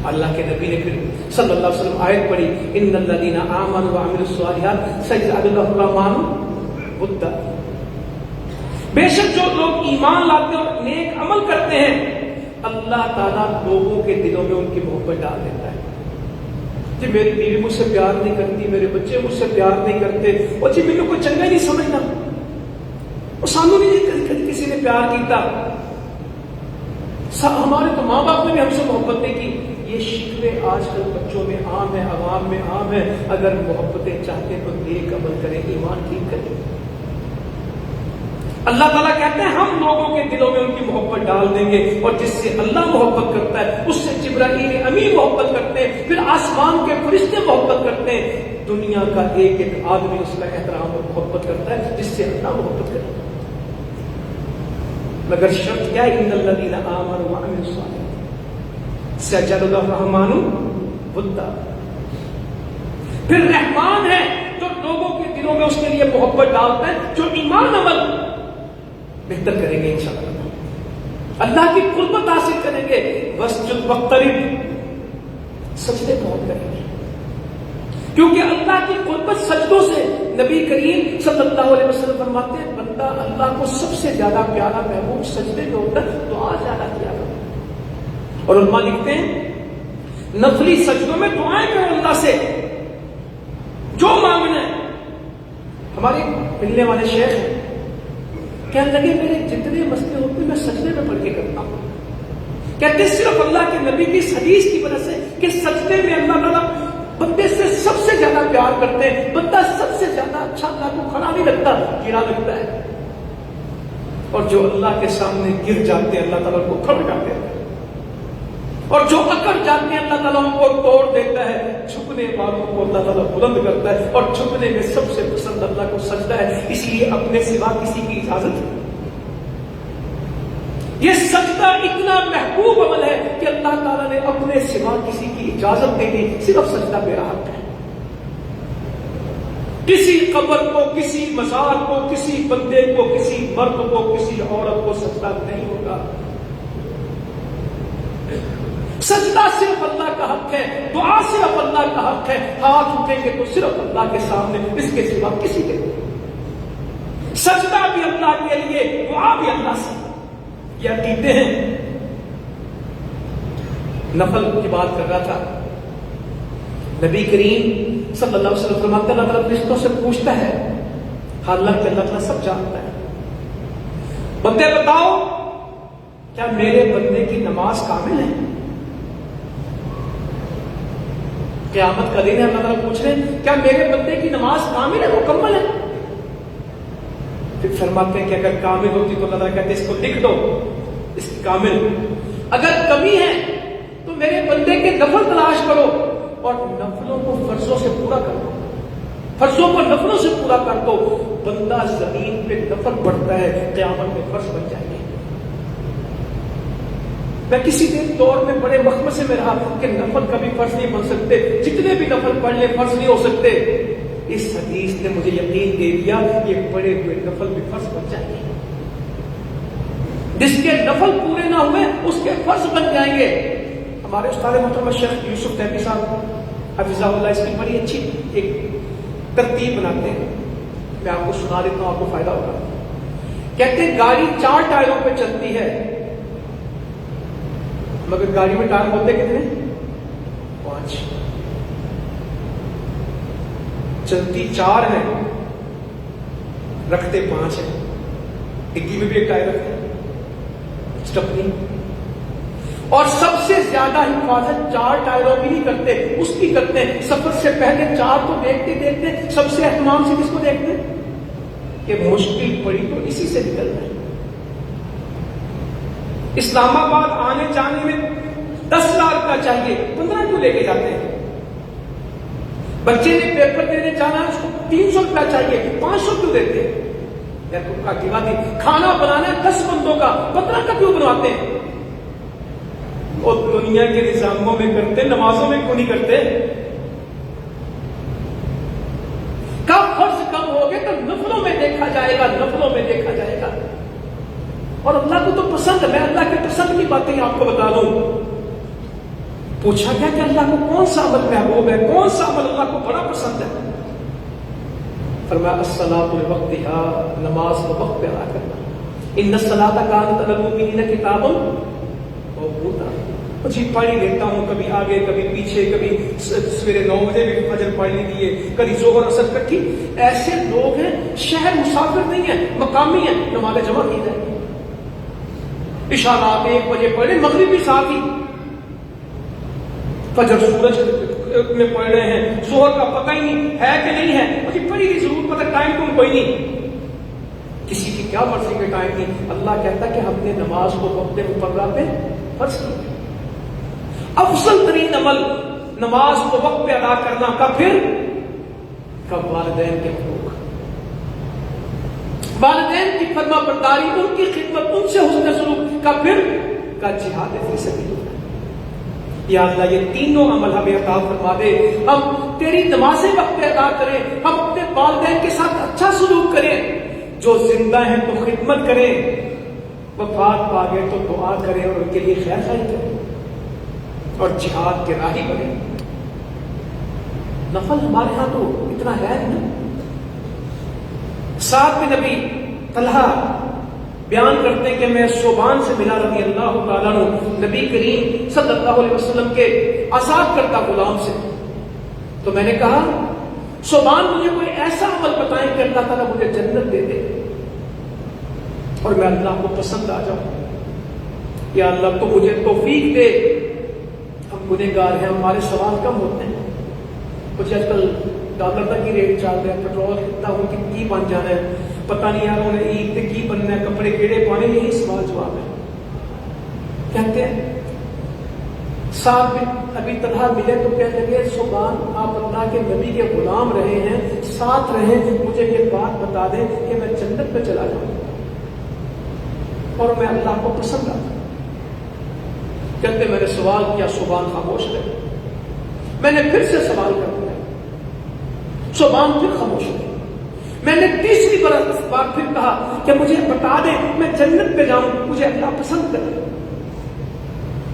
اللہ کے نبی نے پھر صلی اللہ علیہ وسلم آیت پڑھی ان الذین آمنوا وعملوا الصالحات سیجعل لهم الرحمن ودا. بے شک جو لوگ ایمان لاتے ہیں اور نیک عمل کرتے ہیں اللہ تعالیٰ لوگوں کے دلوں میں ان کی محبت ڈال دیتا ہے. جی میری بیوی مجھ سے پیار نہیں کرتی, میرے بچے مجھ سے پیار نہیں کرتے, اور جی میرے کو چنگا نہیں سمجھنا, اور سانو نہیں کسی نے پیار کیتا, ہمارے تو ماں باپ نے بھی ہم سے محبت نہیں کی. یہ شکوے آج کل بچوں میں عام ہے, عوام میں عام ہے. اگر محبتیں چاہتے تو نیک عمل کریں, ایمان ٹھیک کریں. اللہ تعالیٰ کہتے ہیں ہم لوگوں کے دلوں میں ان کی محبت ڈال دیں گے, اور جس سے اللہ محبت کرتا ہے اس سے جبرائیل امین محبت کرتے ہیں, پھر آسمان کے فرشتے محبت کرتے ہیں. دنیا کا ایک ایک آدمی اس کا احترام اور محبت کرتا ہے جس سے اللہ محبت کرتا ہے. مگر شرط کیا ہے؟ ان الذین آمنوا وعملوا الصالحات سیجعل لهم الرحمن ودا. پھر رحمان ہے جو لوگوں کے دلوں میں اس کے لیے محبت ڈالتا ہے, جو ایمان عمل بہتر کریں گے انشاءاللہ, اللہ کی قربت حاصل کریں گے. واسجد واقترب, سجدے بہت کریں گے, کیونکہ اللہ کی قربت سجدوں سے. نبی کریم صلی اللہ علیہ وسلم فرماتے ہیں بندہ اللہ کو سب سے زیادہ پیارا محبوب سجدے میں ہوتا ہے, دعا زیادہ کیا کرو. اور علماء لکھتے ہیں نفلی سجدوں میں دعائیں کرو اللہ سے جو مانگنا ہے. ہمارے ملنے والے شیخ ہیں, کہنے لگے میرے جتنے مسئلے ہوتے ہیں میں سجدے میں پڑھ کے کرتا ہوں. کہتے صرف اللہ کے نبی کی اس حدیث کی وجہ سے کہ سجدے میں اللہ تعالیٰ بندے سے سب سے زیادہ پیار کرتے ہیں. بندہ سب سے زیادہ اچھا اللہ کو کھڑا نہیں لگتا, گرا لگتا ہے. اور جو اللہ کے سامنے گر جاتے ہیں اللہ تعالیٰ کو کھڑ جاتے ہیں, اور جو اکڑ جاتے ہیں اللہ تعالیٰ ان کو توڑ دیتا ہے. چھپنے والوں کو اللہ تعالیٰ بلند کرتا ہے, اور چھپنے میں سب سے پسند اللہ کو سجدہ ہے. اس لیے اپنے سوا کسی کی اجازت, یہ سجدہ اتنا محبوب عمل ہے کہ اللہ تعالیٰ نے اپنے سوا کسی کی اجازت نہیں دی. صرف سجدہ میرا حق ہے. کسی قبر کو, کسی مزار کو, کسی بندے کو, کسی مرد کو, کسی عورت کو سجدہ نہیں ہوگا. سجدہ صرف اللہ کا حق ہے, دعا صرف اللہ کا حق ہے. ہاتھ اٹھیں گے تو صرف اللہ کے سامنے, اس کے سوا کسی کے لیے. سجدہ بھی اللہ کے لیے, دعا بھی اللہ سے. یہ عقیدے ہیں. نفل کی بات کر رہا تھا. نبی کریم صلی اللہ علیہ وسلم فرماتے ہیں اللہ تعالیٰ فرشتوں سے پوچھتا ہے, حالانکہ اللہ تعالیٰ سب جانتا ہے, بندے بتاؤ کیا میرے بندے کی نماز کامل ہے؟ قیامت کا دن ہے, اللہ تعالیٰ پوچھ رہے ہیں کیا میرے بندے کی نماز کامل ہے, مکمل ہے؟ پھر فرماتے ہیں کہ اگر کامل ہوتی تو اللہ تعالیٰ کہتے اس کو لکھ دو, اس کی کامل. اگر کمی ہے تو میرے بندے کے نفل تلاش کرو, اور نفلوں کو فرضوں سے پورا کر دو, فرضوں کو نفلوں سے پورا کر دو. بندہ زمین پہ نفل پڑھتا ہے, قیامت میں فرض بن جائیں گے. میں کسی دور میں بڑے مخمصے میں رہا کہ نفل کبھی فرض نہیں بن سکتے، جتنے بھی نفل پڑھ لیں فرض نہیں ہو سکتے. اس حدیث نے مجھے یقین دے دیا یہ پڑے ہوئے نفل بھی فرض بن جائیں گے. جس کے نفل پورے نہ ہوئے اس کے فرض بن جائیں گے. ہمارے استاد محترم شیخ یوسف تیبی صاحب حفظہ اللہ اس کی بڑی اچھی ایک ترتیب بناتے ہیں. میں آپ کو سنا دیتا ہوں، آپ کو فائدہ ہوگا. کہتے ہیں گاڑی 4 ٹائروں پہ چلتی ہے، مگر گاڑی میں ٹائر ہوتے کتنے؟ 5. چلتی 4 ہے، رکھتے 5 ہے. ڈگی میں بھی ایک ٹائر رکھتے ہیں، اسٹپنی. اور سب سے زیادہ حفاظت 4 ٹائروں کی نہیں کرتے، اس کی کرتے ہیں. سفر سے پہلے 4 تو دیکھتے دیکھتے سب سے اہتمام سے کس کو دیکھتے ہیں کہ مشکل پڑی تو اسی سے نکلنا ہے. اسلام آباد آنے جانے میں 10 لاکھ کا چاہیے، 15 کیوں لے کے جاتے ہیں؟ بچے نے پیپر دینے جانا ہے، اس کو 300 روپیہ چاہیے، 500 کیوں دیتے ہیں؟ کھانا بنانا ہے 10 بندوں کا، 15 کا کیوں بنواتے ہیں؟ اور دنیا کے نظاموں میں کرتے، نمازوں میں کیوں نہیں کرتے؟ کب فرض کم ہوگے تو نفلوں میں دیکھا جائے گا، نفلوں میں دیکھا جائے گا. اور اللہ کو تو پسند ہے. میں اللہ کے پسند کی باتیں آپ کو بتا دوں. پوچھا گیا کہ اللہ کو کون سا عمل محبوب ہے، کون سا عمل اللہ کو بڑا پسند ہے؟ فرمایا الصلاۃ لوقتها، نماز کو وقت پہ ادا کرنا. ان الصلاۃ کانت علی المؤمنین کتابا موقوتا. جی پڑھ ہی لیتا ہوں، کبھی آگے کبھی پیچھے، کبھی سویرے 9 بجے بھی فجر پڑھ لی دیے، کبھی ظہر اثر کٹھی. ایسے لوگ ہیں شہر مسافر نہیں ہیں، مقامی ہیں، نماز جمع کی جائے. عشاء رات 1 بجے پڑھے، مغرب بھی ساتھ ہی، فجر سورج میں پڑھ رہے ہیں، ظہر کا پتہ ہی نہیں ہے کہ نہیں ہے. مجھے پڑھی کی ضرورت پتہ، ٹائم تو کوئی نہیں، کسی کی کیا مرضی کے ٹائم نہیں. اللہ کہتا کہ ہم نے نماز کو وقت مقررہ پہ فرض کیا. افضل ترین عمل نماز کو وقت پہ ادا کرنا کا، پھر کب والدین کے حقوق، والدین کی فرما برداری، ان کی خدمت، ان سے حسن سلوک کا، پھر کا جہاد فی سبیل اللہ. یا اللہ یہ تینوں عمل ہمیں عطا فرما دے. ہم تیری نمازیں وقت پہ ادا کریں، ہم اپنے والدین کے ساتھ اچھا سلوک کریں، جو زندہ ہیں تو خدمت کریں، وفات پا گئے تو دعا کریں اور ان کے لیے خیر خواہی کریں، اور جہاد کے راہی بنے. نفل ہمارے ہاں تو اتنا ہے نہیں. ساتھ میں نبی طلحہ بیان کرتے ہیں کہ میں صوبان سے ملا رضی اللہ تعالیٰ عنہ، نبی کریم صلی اللہ علیہ وسلم کے آزاد کردہ غلام سے. تو میں نے کہا صوبان مجھے کوئی ایسا عمل بتائیں کہ اللہ تعالیٰ مجھے جنت دے دے اور میں اللہ کو پسند آ جاؤں. یا اللہ تو مجھے توفیق دے. ہم گنہگار ہیں، ہمارے سوال کم ہوتے ہیں. کچھ آج کل ڈالر تک کی ریٹ چل رہا ہے، پیٹرول کتنا ہو کی بن جانا ہے، پتہ نہیں یار انہیں عید پہ کی بننا ہے، کپڑے کیڑے پانے. یہی سوال جواب ہے. کہتے ہیں ساتھ میں ابھی طلحہ ملے تو کہنے لگے سبحان آپ اللہ کے نبی کے غلام رہے ہیں، ساتھ رہے، مجھے یہ بات بتا دیں کہ میں جنت میں چلا جاؤں اور میں اللہ کو پسند آتا. کہتے میں نے سوال کیا، سبحان خاموش رہے. میں نے پھر سے سوال کر دیا، سبحان پھر خاموش رہے. میں نے تیسری بار پھر کہا کہ مجھے بتا دیں میں جنت پہ جاؤں، مجھے اللہ پسند کرے.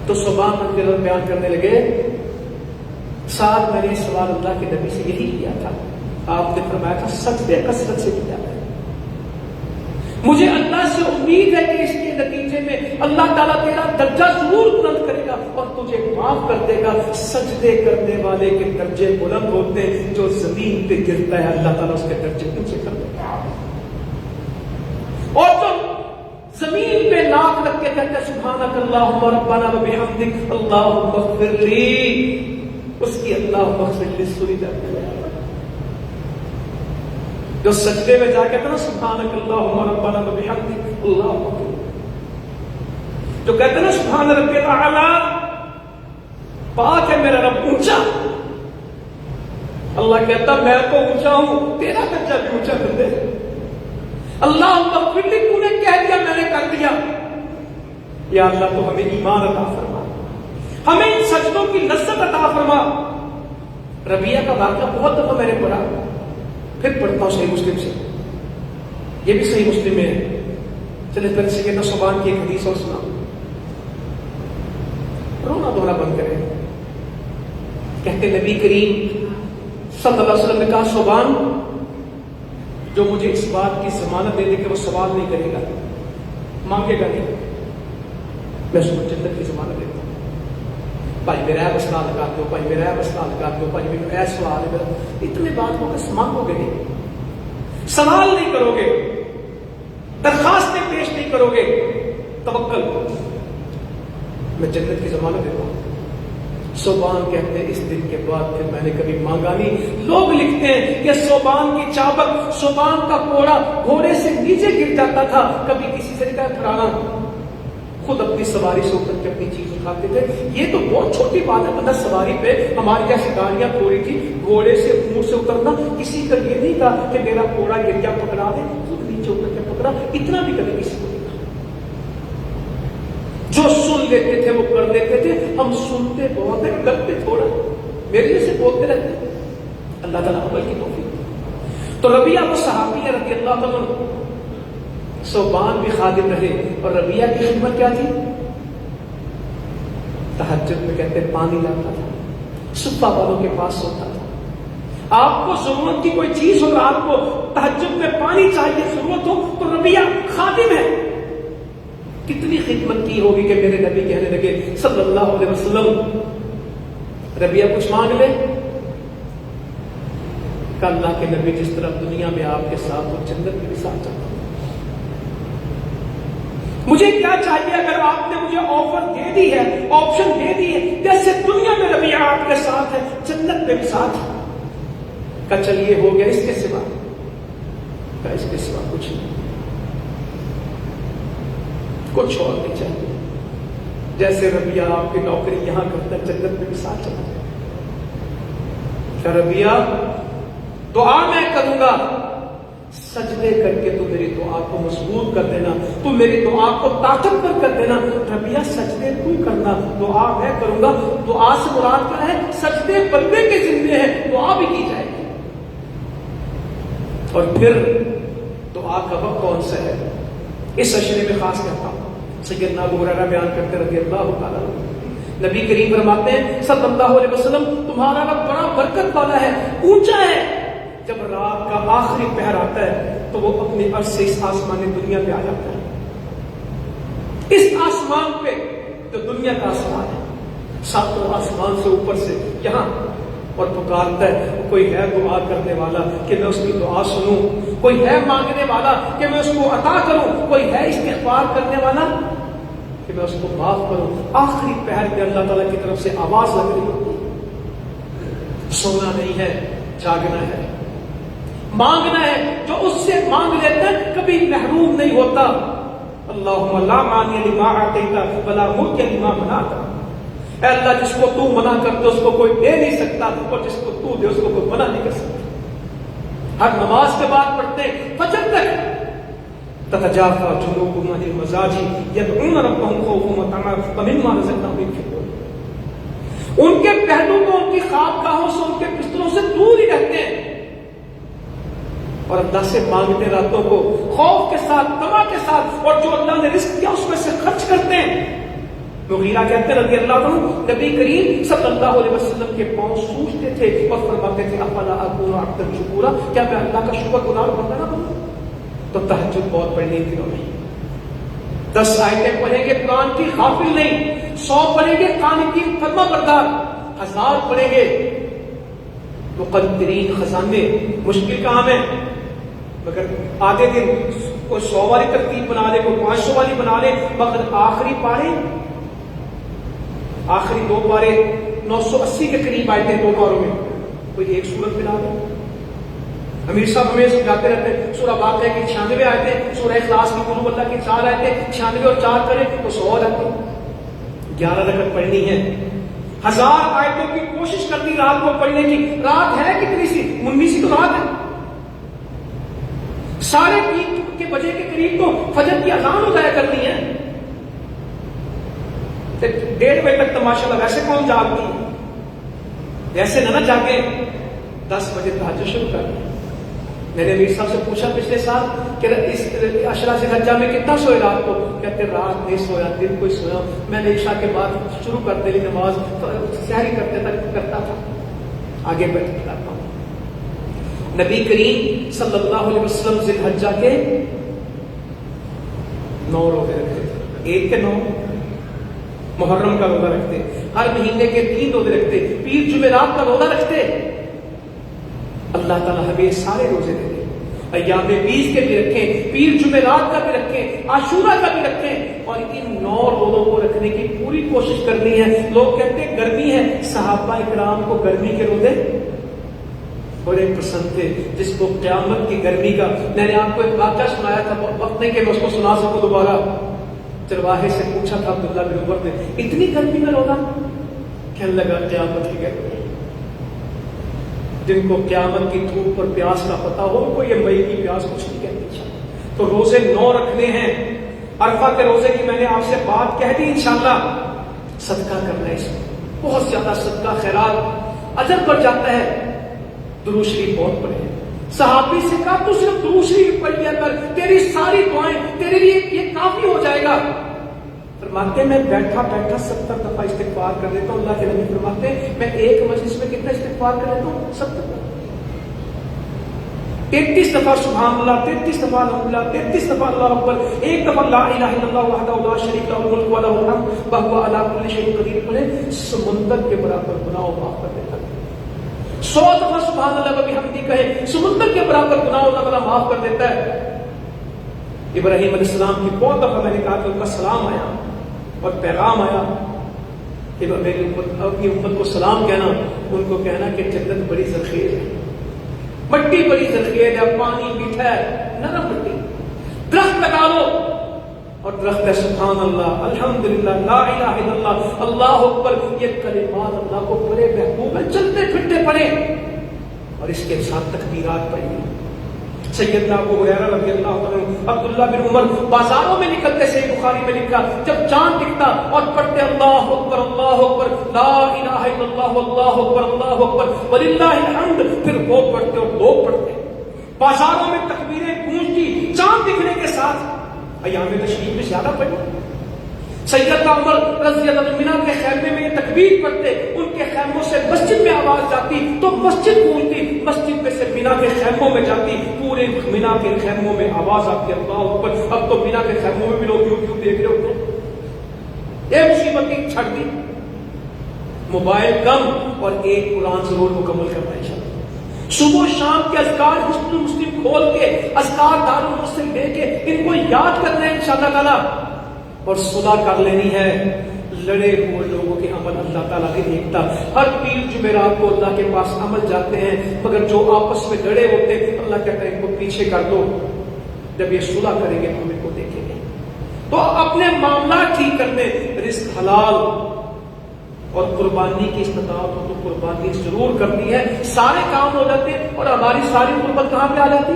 تو سبحان اللہ بیان کرنے لگے ساتھ میں نے سوال اللہ کے نبی سے یہی کیا تھا. آپ نے فرمایا تھا سچ بے کثرت سے کیا ہے. مجھے اللہ سے امید ہے کہ اس کے نتیجے میں اللہ تعالیٰ تیرا درجہ ضرور بلند کرے گا اور تجھے معاف کر دے گا. سجدے کرنے والے کے درجے بلند ہوتے ہیں، جو زمین پہ گرتا ہے اللہ تعالیٰ اس کے درجے نیچے کر دیتا ہے. اور جو زمین پہ ناک رکھ کے کہتے سبحانک اللہم ربنا و بحمدک اللہم اغفر لی، اس کی اللہم اغفر لی سنی جاتی ہے. جو سجدے میں جا کے کہتا نا سبحانک اللہم ربنا و بحمدک اللہم اغفر لی، جو کہتے نا سبحان ربی الاعلی، پاک ہے میرا رب اونچا. اللہ کہتا میں تو اونچا ہوں، تیرا درجہ بھی اونچا کر دے. اللہ اغفر لی، تو نے کہہ دیا میں نے کر دیا. یا اللہ تو ہمیں ایمان عطا فرما، ہمیں ان سجدوں کی لذت عطا فرما۔ ربیہ کا واقعہ بہت دفعہ میں نے پڑھا، پھر پڑھتا ہوں صحیح مسلم سے، یہ بھی صحیح مسلم میں ہے۔ چلے پھر سیدنا صوبان کی ایک حدیث اور سنا، رونا دھونا بند کرے۔ کہتے نبی کریم صلی اللہ علیہ وسلم نے کہا صوبان جو مجھے اس بات کی ضمانت دے دے کہ وہ سوال نہیں کرے گا، مانگے گا نہیں، میں اس کو جنت کی ضمانت دیتا ہوں۔ بھائی میرا ہے مسئلہ لگا دو، بھائی میرا ہے مسئلہ لگا دو، بھائی میرا ایسا سوال ہے میرا، اتنے بات کو کہ مانگو گے نہیں، سوال نہیں کرو گے، درخواستیں پیش نہیں کرو گے، توکل میں جنت کی ضمانت دیتا ہوں۔ صوبان کہتے ہیں اس دن کے بعد پھر میں نے کبھی مانگا نہیں۔ لوگ لکھتے ہیں کہ صوبان کی چابک، صوبان کا کوڑا گھوڑے سے نیچے گر جاتا تھا، کبھی کسی سے کہا پرانا، خود اپنی سواری سے اتر کے اپنی چیز اٹھاتے تھے۔ یہ تو بہت چھوٹی بات ہے، بندہ سواری پہ ہماری جیسی گاڑیاں تھوڑی تھی، گھوڑے سے اونٹ سے اترنا، کسی کا یہ نہیں تھا کہ میرا کوڑا گر گیا پکڑا دے، خود نیچے اتر کے پکڑا، اتنا بھی کبھی کسی کو نہیں تھا۔ جو سن لیتے تھے وہ کر دیتے تھے، ہم سنتے بہت ہے کرتے تھوڑا، میرے جیسے بولتے رہتے ہیں۔ اللہ تعالیٰ عمل کی توفیق۔ تو ربیہ وہ صحابی رضی اللہ عنہ، صوبان بھی خادم رہے، اور ربیہ کی خدمت کیا تھی؟ تہجد میں کہتے پانی لاتا تھا، صفہ والوں کے پاس سوتا تھا۔ آپ کو ضرورت کی کوئی چیز ہو، آپ کو تہجد میں پانی چاہیے، ضرورت ہو تو ربیہ خادم ہے۔ کتنی خدمت کی ہوگی کہ میرے نبی کہنے لگے صلی اللہ علیہ وسلم ربیہ کچھ مانگ لے، کہ اللہ کے نبی جس طرح دنیا میں آپ کے ساتھ ہو، جنت میں بھی ساتھ چاہتا ہوں۔ مجھے کیا چاہیے؟ اگر آپ نے مجھے آفر دے دی ہے، آپشن دے دی ہے، جیسے دنیا میں ربیہ آپ کے ساتھ ہے، جنت میں بھی ساتھ ہے، کہ چلیے ہو گیا، اس کے سوا، کہ اس کے سوا کچھ نہیں، کچھ اور نہیں چاہیے۔ جیسے ربیہ آپ کی نوکری یہاں کرتا ہے، جنت میں بھی ساتھ چلا جائے۔ کہ ربیہ دعا میں کروں گا، سجدے کر کے تو میری دعا کو مضبوط کر دینا، تو میری دعا کو طاقتور کر دینا۔ ربیہ سجدے تو کرنا، دعا میں کروں گا۔ دعا سے مراد کیا ہے؟ سجدے بندے کے ذمے ہیں، دعا بھی کی جائے گی۔ اور پھر دعا کا وقت کون سا ہے؟ اس اشرے میں خاص کہتا ہوں، سیدنا ابو ہریرہ بیان کرتے رضی اللہ تعالیٰ عنہ، نبی کریم فرماتے ہیں صلی اللہ علیہ وسلم تمہارا رب بڑا برکت والا ہے، اونچا ہے، جب رات کا آخری پہر آتا ہے تو وہ اپنے عرش سے اس آسمان دنیا پہ آ جاتا ہے، اس آسمان پہ جو دنیا کا آسمان ہے، ساتوں آسمان سے اوپر سے یہاں، اور پکارتا ہے کوئی ہے دعا کرنے والا کہ میں اس کی دعا سنوں، کوئی ہے مانگنے والا کہ میں اس کو عطا کروں، کوئی ہے استغفار کرنے والا کہ میں اس کو معاف کروں۔ آخری پہر پہ اللہ تعالیٰ کی طرف سے آواز لگ رہی ہوتی ہے، سونا نہیں ہے، جاگنا ہے، مانگنا ہے۔ جو اس سے مانگ لیتا ہے کبھی محروم نہیں ہوتا۔ اللہم لا مانع لما اعطیت ولا معطی لما منعت۔ اے اللہ جس کو تو منع کر دے اس کو کوئی دے نہیں سکتا، اور جس کو تو دے اس کو کوئی منع نہیں کر سکتا۔ ہر نماز کے بعد پڑھتے ہیں فجر تک، تتجافى جنوبهم عن المضاجع يدعون ربهم خوفا وطمعا ومما رزقناهم ينفقون۔ ان کے پہلو کو ان کی خوابگاہوں سے، ان کے بستروں سے دور ہی رہتے ہیں، اور اللہ سے مانگتے راتوں کو خوف کے ساتھ، طمع کے ساتھ، اور جو اللہ نے رزق دیا اس میں سے خرچ کرتے ہیں۔ مغیرہ کہتے ہیں رضی اللہ عنہ نبی کریم صلی اللہ علیہ وسلم کے پاؤں سوجتے تھے اور فرماتے تھے افلا اکون عبدا شکورا، کیا میں اللہ کا شکر گزار بندہ نہ بنوں؟ تو تہجد بہت پڑھنی تھی انہیں، 10 آیتیں پڑھیں گے قرآن کی غافل نہیں، 100 پڑھیں گے قانتین فرما بردار، 1000 پڑھیں گے مقدرین خزانے۔ مشکل کام ہے، مگر آدھے دن کوئی 100 والی ترتیب بنا لے، کوئی 500 والی بنا لے، مگر آخری پارے، آخری 2 پارے 980 کے قریب آئے تھے 2 پاروں میں، کوئی ایک سورت بنا دے۔ امیر صاحب ہمیں سمجھاتے رہتے ہیں سورہ واقعہ کی 96 آیتیں، سورہ اخلاص کی قل اللہ کی 4 آیتیں، 96 اور 4 کریں تو 100 ہو جاتی، 11 رکعت پڑھنی ہے۔ 1000 آیتوں کی کوشش کرتی رات کو پڑھنے کی۔ رات ہے کتنی سی؟ 19 تو رات ہے، 3:30 بجے کے قریب تو فجر کی اذان ہو جایا کرتی ہے، 1:30 بجے تک تماشا لگا، ایسے کون جاگتی ہے؟ ایسے نہ جاگے، 10 بجے تہجد شروع کر دیں۔ میں نے امیر صاحب سے پوچھا پچھلے سال کہ اس عشرہ ذی الحجہ میں کتنا سوئے رات کو؟ کہتے رات نہیں سویا، دن کوئی سویا۔ میں نے عشاء کے بعد شروع کر دی نماز، سحری کرتا تھا، آگے بڑھتا تھا۔ نبی کریم صلی اللہ علیہ وسلم ذی الحجہ کے 9 روزے رکھتے تھے، 1 کے 9، محرم کا روزہ رکھتے، ہر مہینے کے 3 روزے رکھتے، پیر جمعرات کا روزہ رکھتے۔ اللہ تعالیٰ ہمیں سارے روزے دے دیں، ایام 20 کے بھی رکھیں، پیر جمعرات کا بھی رکھیں، عاشورہ کا بھی رکھیں، اور ان 9 روزوں کو رکھنے کی پوری کوشش کرنی ہے۔ لوگ کہتے ہیں گرمی ہے، صحابہ اکرام کو گرمی کے روزے بڑے پسند تھے، جس کو قیامت کی گرمی کا، میں نے آپ کو ایک واقعہ سنایا تھا، وقت نہیں کہ میں اس کو سنا سکوں دوبارہ۔ چرواہے سے پوچھا تھا عبداللہ بن عمر نے، اتنی گرمی میں روزہ؟ کہنے لگا قیامت کی گرمی، جن کو قیامت کی دھوپ اور پیاس کا پتہ ہو، ان کو یہ مئی کی پیاس کچھ نہیں کہتی۔ تو روزے 9 رکھنے ہیں۔ عرفہ کے روزے کی میں نے آپ سے بات کہہ دی، انشاءاللہ صدقہ کرنا ہے، اس میں بہت زیادہ صدقہ خیرات اجر بڑھ جاتا ہے۔ درود شریف بہت پڑھے، صحابی سے کہا تو صرف درود شریف پڑھ لیا کر، تیری ساری دعائیں تیرے لیے یہ کافی ہو جائے گا۔ فرماتے میں بیٹھا 70 دفعہ استغفار کر لیتا ہوں۔ اللہ کے نبی فرماتے میں ایک مجلس میں کتنا استغفار کر لیتا ہوں؟ 70 دفعہ، 33 دفعہ سبحان اللہ، 33 دفعہ الحمدللہ، 33 دفعہ اللہ اکبر، 1 دفعہ لا الہ الا اللہ وحدہ لا شریک لہ الملک ولہ الحمد وہو علی کل شیء قدیر پڑھے، سمندر کے برابر گناہ معاف کر دیتا ہے۔ 100 دفعہ سبحان اللہ وبحمدہ کہے، سمندر کے برابر گناہ اللہ تعالیٰ معاف کر دیتا ہے۔ ابراہیم علیہ السلام کی بہت دفعہ میں نے کہا کہ ان کا سلام آیا اور پیغام آیا کہ میری اپنی امت کو سلام کہنا، ان کو کہنا کہ جنت بڑی زرخیز ہے، مٹی بڑی زرخیز ہے، پانی میٹھا ہے، نرم مٹی، درخت لگا لو، اور درخت ہے سبحان اللہ، الحمدللہ، لا الہ الا اللہ، اللہ اکبر، یہ کلمات اللہ کو بڑے محبوب ہیں، چلتے پھرتے پڑھیں، اور اس کے ساتھ تکبیرات پڑھیں۔ سیدنا ابو ہریرہ رضی اللہ عنہ، عبداللہ بن عمر بازاروں میں نکلتے، صحیح بخاری میں لکھا، جب چاند دکھتا اور پڑھتے اللہ اکبر لا الہ الا اللہ اللہ اکبر وللہ الحمد، پھر وہ پڑھتے اور لوگ پڑھتے، بازاروں میں تکبیریں گونجتی چاند دکھنے کے ساتھ۔ ایام تشریق میں زیادہ پڑھی۔ سیدنا عمر رضی اللہ عنہ کے خیمے میں یہ تکبیر پڑھتے، ان کے خیموں سے مسجد میں آواز جاتی تو مسجد گونجتی، مسجد میں سے مینا کے خیموں میں جاتی، پورے مینا کے خیموں میں آواز آتی اللہ اکبر۔ اب تو مینا کے خیموں میں بھی لوگ یوں دیکھ رہے ہوتے ہیں۔ یہ مصیبت کی چھڑ دی، موبائل کم اور ایک قرآن ضرور مکمل کرنا ہے انشاءاللہ۔ صبح شام کے اذکار حسن مسلم کھول کے، اذکار دارالمسلم لے کے ان کو یاد کرنا ہے انشاءاللہ تعالیٰ، اور صلح کر لینی ہے۔ لڑے ہوئے لوگوں کے عمل اللہ تعالیٰ نہیں دیکھتا۔ ہر پیر جمعرات کو اللہ کے پاس عمل جاتے ہیں، مگر جو آپس میں لڑے ہوتے ہیں اللہ کہتا ہے ان کو پیچھے کر دو، جب یہ صلح کریں گے ہم ان کو دیکھیں گے۔ تو اپنے معاملات ٹھیک کرنے، رزق حلال اور قربانی کی استطاعت ہو تو قربانی ضرور کرنی ہے، سارے کام ہو جاتے ہیں۔ اور ہماری ساری قربت کہاں پہ آ جاتی؟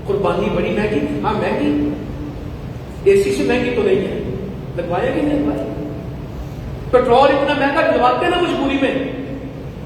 قربانی بڑی مہنگی، ہاں مہنگی، اے سی سے مہنگی تو نہیں ہے، لگوایا کہ نہیں لگوایا؟ پیٹرول اتنا مہنگا دلواتے ہیں نا مجبوری میں۔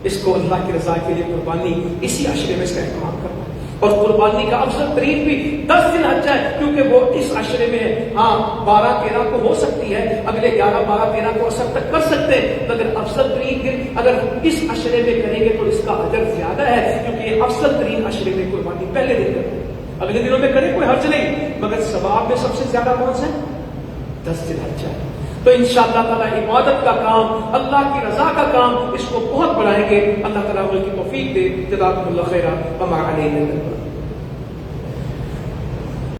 اس کو اللہ کی رضا کے لیے قربانی اسی عشرے میں اس کا اہتمام کرنا، اور قربانی کا افضل ترین بھی 10 ذی الحجہ ہے، کیونکہ وہ اس عشرے میں ہے۔ ہاں 12-13 کو ہو سکتی ہے، اگلے 11-12-13 کو اثر تک کر سکتے ہیں، مگر افضل ترین دن اگر اس عشرے میں کریں گے تو اس کا اجر زیادہ ہے، کیونکہ یہ افضل ترین عشرے میں قربانی پہلے دن کرتے ہیں۔ اگلے دنوں میں کریں کوئی حرج نہیں، مگر ثواب میں سب سے زیادہ کون سا ہے؟ 10 ذی الحجہ ہے۔ تو انشاءاللہ تعالیٰ عبادت کا کام، اللہ کی رضا کا کام، اس کو بہت بڑھائیں گے۔ اللہ تعالیٰ عمل کی توفیق دے۔ جزاکم اللہ خیرا وما علینا الا البلاغ۔